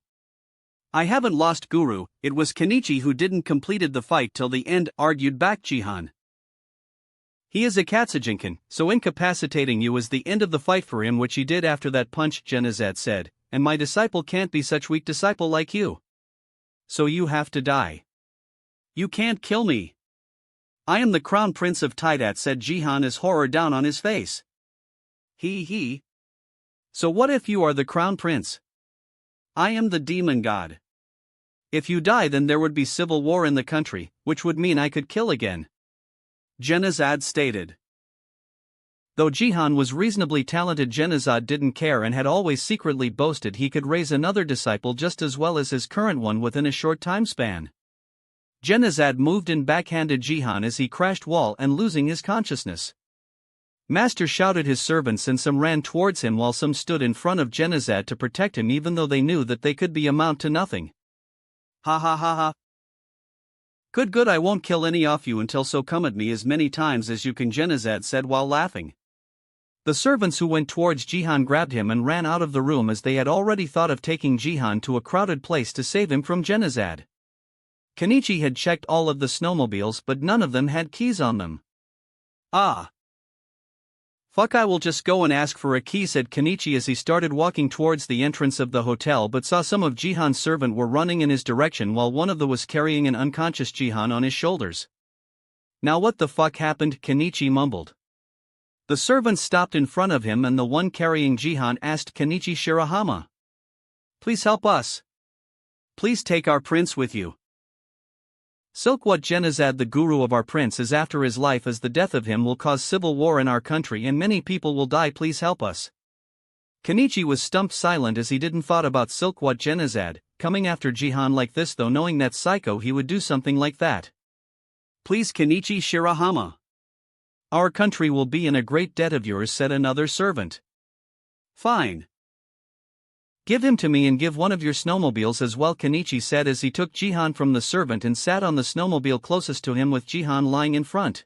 Speaker 2: I haven't lost, Guru, it was Kenichi who didn't completed the fight till the end, argued back Jihan. He is a Katsujinkan, so incapacitating you is the end of the fight for him, which he did after that punch, Genazad said, and my disciple can't be such weak disciple like you. So you have to die. You can't kill me. I am the Crown Prince of Tidat, said Jihan as horror down on his face. He. So what if you are the Crown Prince? I am the Demon God. If you die, then there would be civil war in the country, which would mean I could kill again. Genazad stated. Though Jihan was reasonably talented, Genazad didn't care and had always secretly boasted he could raise another disciple just as well as his current one within a short time span. Genazad moved and backhanded Jihan as he crashed wall and losing his consciousness. Master shouted his servants and some ran towards him while some stood in front of Genazad to protect him, even though they knew that they could be amount to nothing. Ha ha ha ha. Good, I won't kill any of you until so come at me as many times as you can, Genazad said while laughing. The servants who went towards Jihan grabbed him and ran out of the room as they had already thought of taking Jihan to a crowded place to save him from Genazad. Kenichi had checked all of the snowmobiles, but none of them had keys on them. Ah. Fuck, I will just go and ask for a key, said Kenichi as he started walking towards the entrance of the hotel, but saw some of Jihan's servants were running in his direction while one of them was carrying an unconscious Jihan on his shoulders. Now what the fuck happened? Kenichi mumbled.
Speaker 1: The servant stopped in front of him and the one carrying Jihan asked Kenichi Shirahama.
Speaker 2: Please help us. Please take our prince with you.
Speaker 1: Silkwat Genizad, the guru of our prince, is after his life, as the death of him will cause civil war in our country and many people will die. Please help us. Kenichi was stumped silent as he didn't thought about Silkwat Genizad coming after Jihan like this, though knowing that psycho he would do something like that.
Speaker 2: Please, Kenichi Shirahama.
Speaker 1: Our country will be in a great debt of yours, said another servant.
Speaker 2: Fine.
Speaker 1: Give him to me and give one of your snowmobiles as well, Kenichi said as he took Jihan from the servant and sat on the snowmobile closest to him with Jihan lying in front.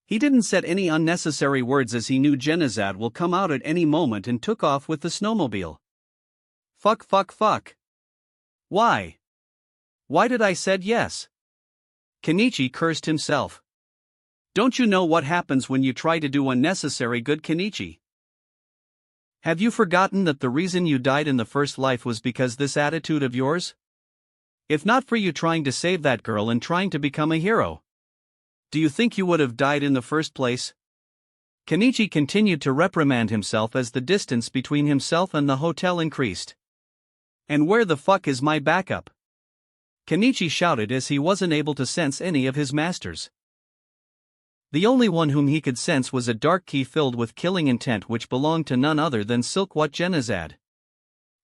Speaker 2: He didn't say any unnecessary words as he knew Genizad will come out at any moment and took off with the snowmobile.
Speaker 1: Fuck.
Speaker 2: Why?
Speaker 1: Why did I said yes? Kenichi cursed himself.
Speaker 2: Don't you know what happens when you try to do unnecessary good, Kenichi?
Speaker 1: Have you forgotten that the reason you died in the first life was because this attitude of yours? If not for you trying to save that girl and trying to become a hero, do you think you would have died in the first place? Kenichi continued to reprimand himself as the distance between himself and the hotel increased.
Speaker 2: And where the fuck is my backup?
Speaker 1: Kenichi shouted as he wasn't able to sense any of his masters. The only one whom he could sense was a dark key filled with killing intent which belonged to none other than Silkwat Genizad.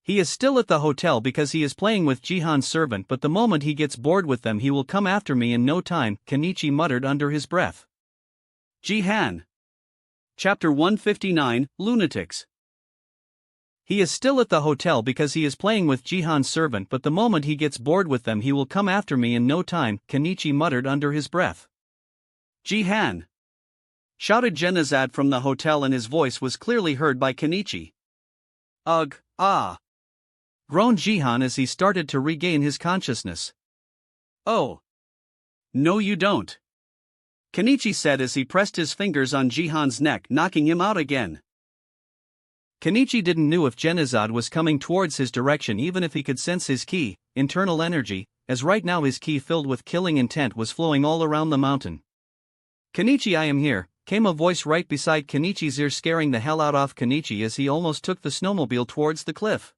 Speaker 1: He is still at the hotel because he is playing with Jihan's servant, but the moment he gets bored with them he will come after me in no time, Kenichi muttered under his breath.
Speaker 2: Jihan. Chapter 159, Lunatics.
Speaker 1: He is still at the hotel because he is playing with Jihan's servant, but the moment he gets bored with them he will come after me in no time, Kenichi muttered under his breath.
Speaker 2: Jihan! Shouted Genizad from the hotel and his voice was clearly heard by Kenichi.
Speaker 1: Ugh, ah! Groaned Jihan as he started to regain his consciousness.
Speaker 2: Oh! No you don't! Kenichi said as he pressed his fingers on Jihan's neck, knocking him out again.
Speaker 1: Kenichi didn't know if Genizad was coming towards his direction even if he could sense his ki, internal energy, as right now his ki filled with killing intent was flowing all around the mountain. Kenichi, I am here, came a voice right beside Kenichi's ear, scaring the hell out of Kenichi as he almost took the snowmobile towards the cliff.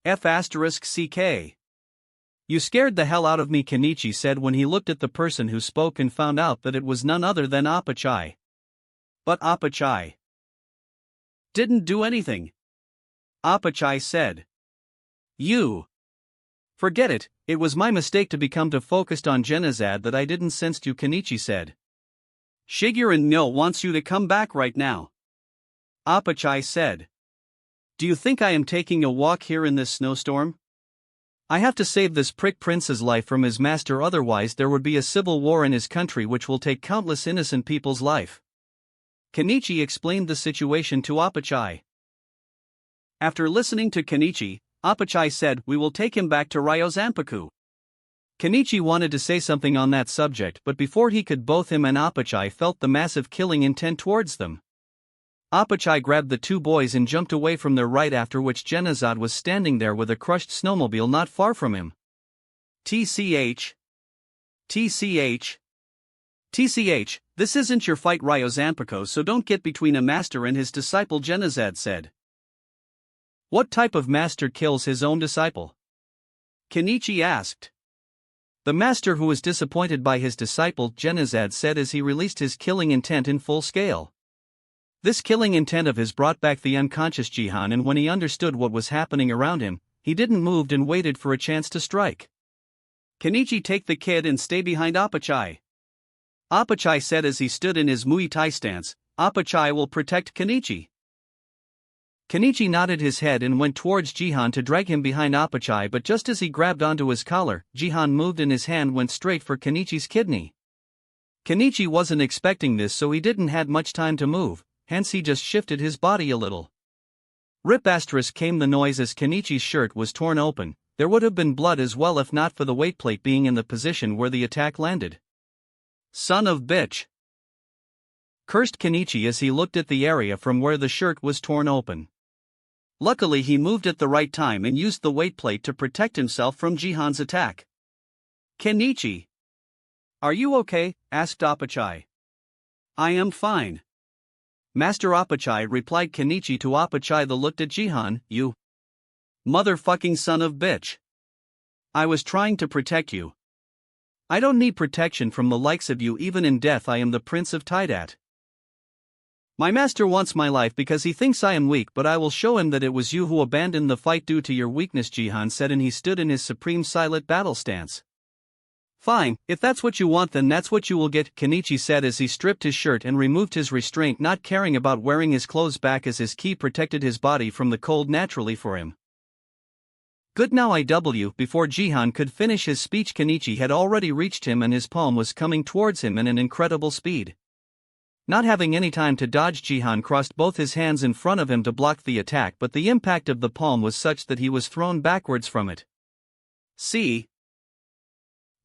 Speaker 2: F***CK.
Speaker 1: You scared the hell out of me, Kenichi said when he looked at the person who spoke and found out that it was none other than Apachai.
Speaker 2: But Apachai didn't do anything. Apachai said.
Speaker 1: You. Forget it, it was my mistake to become too focused on Genizad that I didn't sense you, Kenichi said.
Speaker 2: Shigeru no wants you to come back right now. Apachai said. Do you think I am taking a walk here in this snowstorm?
Speaker 1: I have to save this prick prince's life from his master, otherwise there would be a civil war in his country which will take countless innocent people's life. Kenichi explained the situation to Apachai.
Speaker 2: After listening to Kenichi, Apachai said, we will take him back to Ryozanpaku.
Speaker 1: Kenichi wanted to say something on that subject, but before he could, both him and Apachai felt the massive killing intent towards them. Apachai grabbed the two boys and jumped away from their right, after which Genizad was standing there with a crushed snowmobile not far from him.
Speaker 2: TCH, this isn't your fight, Ryozanpaku, so don't get between a master and his disciple, Genizad said.
Speaker 1: What type of master kills his own disciple?
Speaker 2: Kenichi asked.
Speaker 1: The master who was disappointed by his disciple, Genizad said as he released his killing intent in full scale. This killing intent of his brought back the unconscious Jihan, and when he understood what was happening around him, he didn't move and waited for a chance to strike.
Speaker 2: Kenichi, take the kid and stay behind Apachai. Apachai said as he stood in his Muay Thai stance. Apachai will protect Kenichi.
Speaker 1: Kenichi nodded his head and went towards Jihan to drag him behind Apachai, but just as he grabbed onto his collar, Jihan moved and his hand went straight for Kenichi's kidney. Kenichi wasn't expecting this, so he didn't had much time to move, hence he just shifted his body a little. Rip * came the noise as Kenichi's shirt was torn open. There would have been blood as well if not for the weight plate being in the position where the attack landed.
Speaker 2: Son of bitch!
Speaker 1: Cursed Kenichi as he looked at the area from where the shirt was torn open.
Speaker 2: Luckily he moved at the right time and used the weight plate to protect himself from Jihan's attack. Kenichi! Are you okay? Asked Apachai. I am fine. Master Apachai, replied Kenichi to Apachai. The looked at Jihan, you motherfucking son of bitch. I was trying to protect you. I don't need protection from the likes of you. Even in death I am the Prince of Tidat. My master wants my life because he thinks I am weak, but I will show him that it was you who abandoned the fight due to your weakness, Jihan said, and he stood in his supreme silent battle stance. Fine, if that's what you want then that's what you will get, Kenichi said as he stripped his shirt and removed his restraint, not caring about wearing his clothes back as his ki protected his body from the cold naturally for him. Good now IW. Before Jihan could finish his speech, Kenichi had already reached him and his palm was coming towards him in an incredible speed. Not having any time to dodge, Jihan crossed both his hands in front of him to block the attack, but the impact of the palm was such that he was thrown backwards from it. See?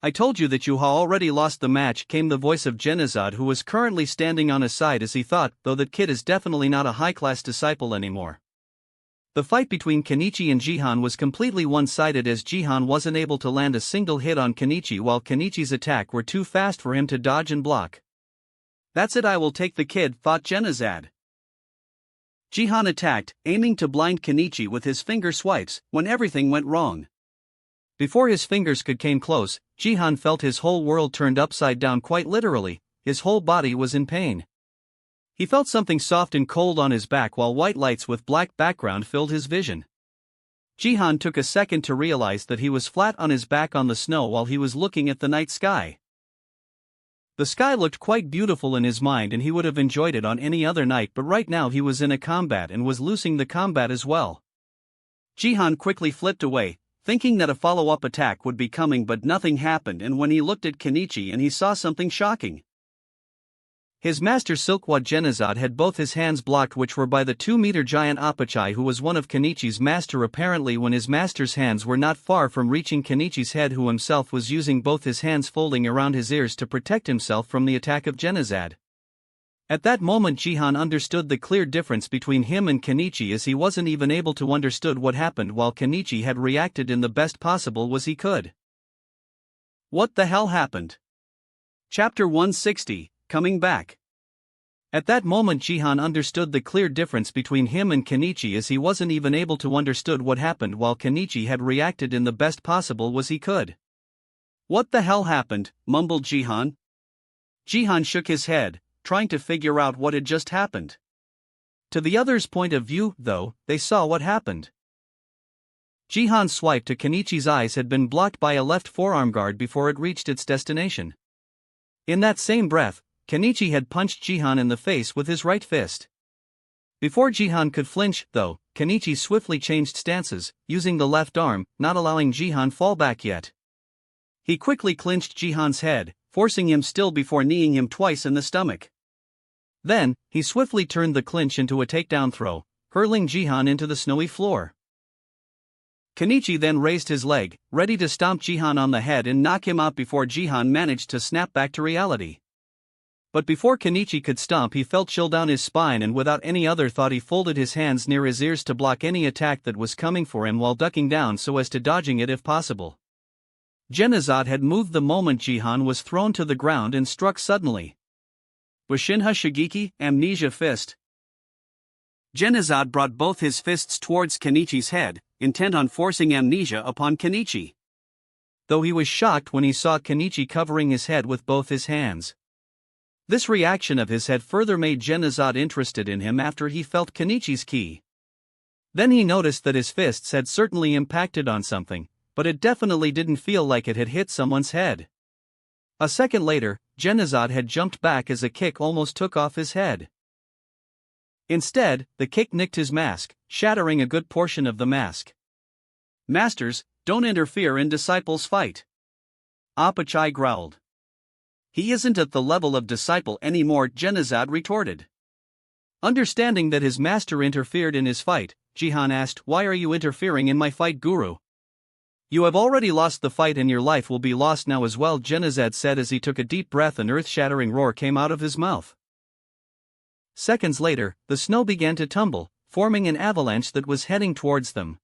Speaker 2: I told you that you ha already lost the match, came the voice of Genizad, who was currently standing on his side as he thought, though that kid is definitely not a high-class disciple anymore. The fight between Kenichi and Jihan was completely one-sided as Jihan wasn't able to land a single hit on Kenichi while Kenichi's attack were too fast for him to dodge and block. That's it, I will take the kid, thought Genizad. Jihan attacked, aiming to blind Kenichi with his finger swipes, when everything went wrong. Before his fingers could came close, Jihan felt his whole world turned upside down, quite literally. His whole body was in pain. He felt something soft and cold on his back while white lights with black background filled his vision. Jihan took a second to realize that he was flat on his back on the snow while he was looking at the night sky. The sky looked quite beautiful in his mind and he would have enjoyed it on any other night, but right now he was in a combat and was losing the combat as well. Jihan quickly flipped away, thinking that a follow-up attack would be coming, but nothing happened, and when he looked at Kenichi and he saw something shocking. His master Silkwad Genizad had both his hands blocked, which were by the 2-meter giant Apachai, who was one of Kenichi's master apparently, when his master's hands were not far from reaching Kenichi's head, who himself was using both his hands folding around his ears to protect himself from the attack of Genizad. At that moment Jihan understood the clear difference between him and Kenichi, as he wasn't even able to understood what happened while Kenichi had reacted in the best possible was he could. What the hell happened? Chapter 160, Coming Back. At that moment Jihan understood the clear difference between him and Kenichi, as he wasn't even able to understood what happened while Kenichi had reacted in the best possible was he could. What the hell happened? Mumbled Jihan. Jihan shook his head, trying to figure out what had just happened. To the others' point of view, though, they saw what happened. Jihan's swipe to Kenichi's eyes had been blocked by a left forearm guard before it reached its destination. In that same breath, Kenichi had punched Jihan in the face with his right fist. Before Jihan could flinch, though, Kenichi swiftly changed stances, using the left arm, not allowing Jihan fall back yet. He quickly clinched Jihan's head, forcing him still before kneeing him twice in the stomach. Then, he swiftly turned the clinch into a takedown throw, hurling Jihan into the snowy floor. Kenichi then raised his leg, ready to stomp Jihan on the head and knock him out before Jihan managed to snap back to reality. But before Kenichi could stomp, he felt chill down his spine, and without any other thought he folded his hands near his ears to block any attack that was coming for him while ducking down so as to dodging it if possible. Genizad had moved the moment Jihan was thrown to the ground and struck suddenly. Bushinha Shigeki, Amnesia Fist. Genizad brought both his fists towards Kenichi's head, intent on forcing amnesia upon Kenichi. Though he was shocked when he saw Kenichi covering his head with both his hands. This reaction of his had further made Genizad interested in him after he felt Kenichi's ki. Then he noticed that his fists had certainly impacted on something, but it definitely didn't feel like it had hit someone's head. A second later, Genizad had jumped back as a kick almost took off his head. Instead, the kick nicked his mask, shattering a good portion of the mask. Masters, don't interfere in disciples' fight. Apachai growled. He isn't at the level of disciple anymore, Genizad retorted. Understanding that his master interfered in his fight, Jihan asked, "Why are you interfering in my fight, Guru? You have already lost the fight and your life will be lost now as well," Genizad said as he took a deep breath. An earth-shattering roar came out of his mouth. Seconds later, the snow began to tumble, forming an avalanche that was heading towards them.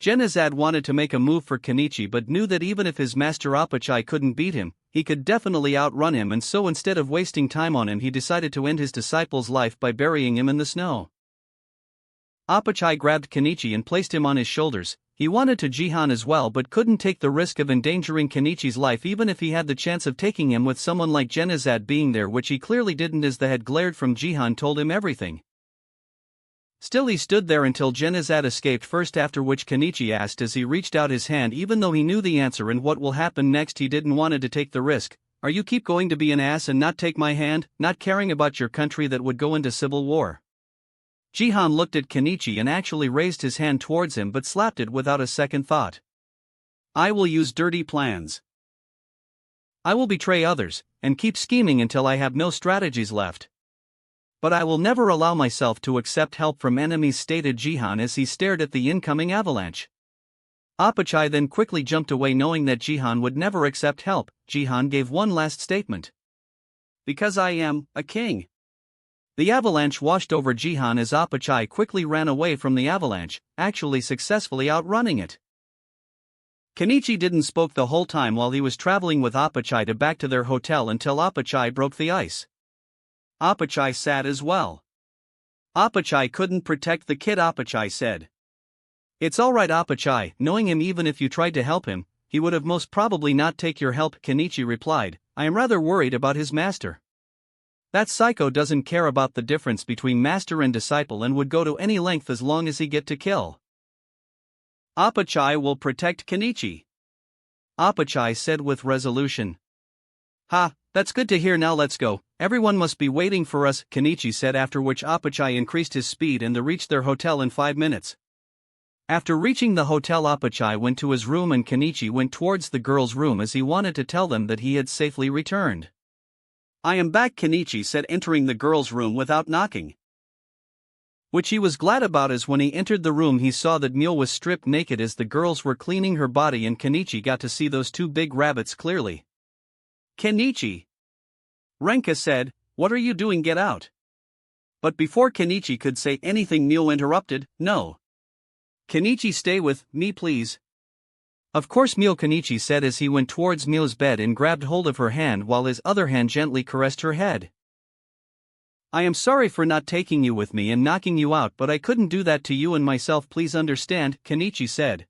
Speaker 1: Genizad wanted to make a move for Kenichi but knew that even if his master Apachai couldn't beat him, he could definitely outrun him, and so instead of wasting time on him he decided to end his disciple's life by burying him in the snow. Apachai grabbed Kenichi and placed him on his shoulders. He wanted to Jihan as well but couldn't take the risk of endangering Kenichi's life even if he had the chance of taking him with someone like Genizad being there, which he clearly didn't as the head glared from Jihan told him everything. Still he stood there until Genizad escaped first, after which Kenichi asked as he reached out his hand even though he knew the answer and what will happen next he didn't wanted to take the risk. Are you keep going to be an ass and not take my hand, not caring about your country that would go into civil war? Jihan looked at Kenichi and actually raised his hand towards him but slapped it without a second thought. I will use dirty plans. I will betray others, and keep scheming until I have no strategies left. But I will never allow myself to accept help from enemies, stated Jihan as he stared at the incoming avalanche. Apachai then quickly jumped away knowing that Jihan would never accept help. Jihan gave one last statement. Because I am a king. The avalanche washed over Jihan as Apachai quickly ran away from the avalanche, actually successfully outrunning it. Kenichi didn't spoke the whole time while he was traveling with Apachai to back to their hotel until Apachai broke the ice. Apachai sat as well. Apachai couldn't protect the kid, Apachai said. It's alright, Apachai. Knowing him, even if you tried to help him, he would have most probably not take your help, Kenichi replied. I am rather worried about his master. That psycho doesn't care about the difference between master and disciple and would go to any length as long as he get to kill. Apachai will protect Kenichi. Apachai said with resolution. Ha, that's good to hear. Now let's go. Everyone must be waiting for us, Kenichi said, after which Apachai increased his speed and they reached their hotel in 5 minutes. After reaching the hotel, Apachai went to his room and Kenichi went towards the girls' room as he wanted to tell them that he had safely returned. I am back, Kenichi said, entering the girls' room without knocking. Which he was glad about, as when he entered the room he saw that Mule was stripped naked as the girls were cleaning her body, and Kenichi got to see those two big rabbits clearly. Kenichi! Renka said, what are you doing? Get out! But before Kenichi could say anything, Mule interrupted, no. Kenichi, stay with me please. Of course, Mule, Kenichi said as he went towards Mule's bed and grabbed hold of her hand while his other hand gently caressed her head. I am sorry for not taking you with me and knocking you out, but I couldn't do that to you and myself, please understand, Kenichi said.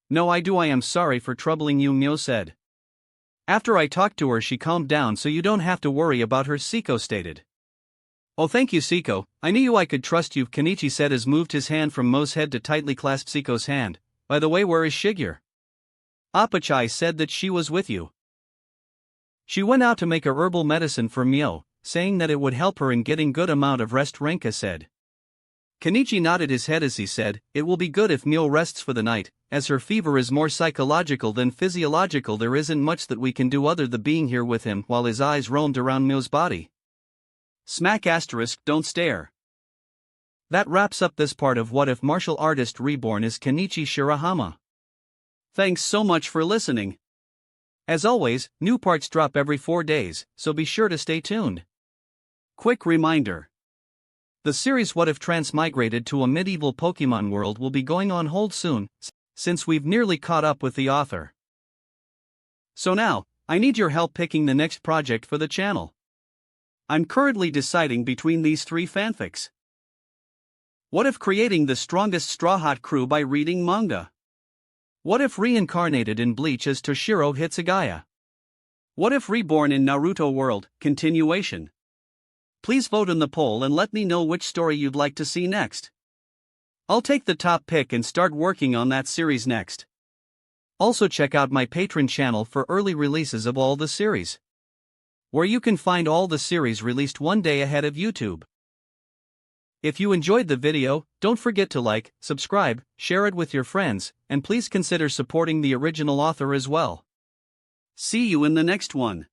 Speaker 1: No, I am sorry for troubling you, Mule said. After I talked to her she calmed down, so you don't have to worry about her, Siko stated. Oh, thank you, Siko. I knew I could trust you, Kenichi said as moved his hand from Mo's head to tightly clasp Siko's hand. By the way, where is Shigeru? Apachai said that she was with you. She went out to make a herbal medicine for Mio, saying that it would help her in getting good amount of rest, Renka said. Kenichi nodded his head as he said, it will be good if Mio rests for the night, as her fever is more psychological than physiological. There isn't much that we can do other than being here with him, while his eyes roamed around Mio's body. Smack asterisk, don't stare. That wraps up this part of What If Martial Artist Reborn is Kenichi Shirahama. Thanks so much for listening. As always, new parts drop every 4 days, so be sure to stay tuned. Quick reminder. The series What If Transmigrated to a Medieval Pokémon World will be going on hold soon, since we've nearly caught up with the author. So now, I need your help picking the next project for the channel. I'm currently deciding between these 3 fanfics. What if creating the strongest Strawhat crew by reading manga? What if Reincarnated in Bleach as Toshiro Hitsugaya? What if Reborn in Naruto World, continuation? Please vote in the poll and let me know which story you'd like to see next. I'll take the top pick and start working on that series next. Also check out my Patreon channel for early releases of all the series, where you can find all the series released 1 day ahead of YouTube. If you enjoyed the video, don't forget to like, subscribe, share it with your friends, and please consider supporting the original author as well. See you in the next one.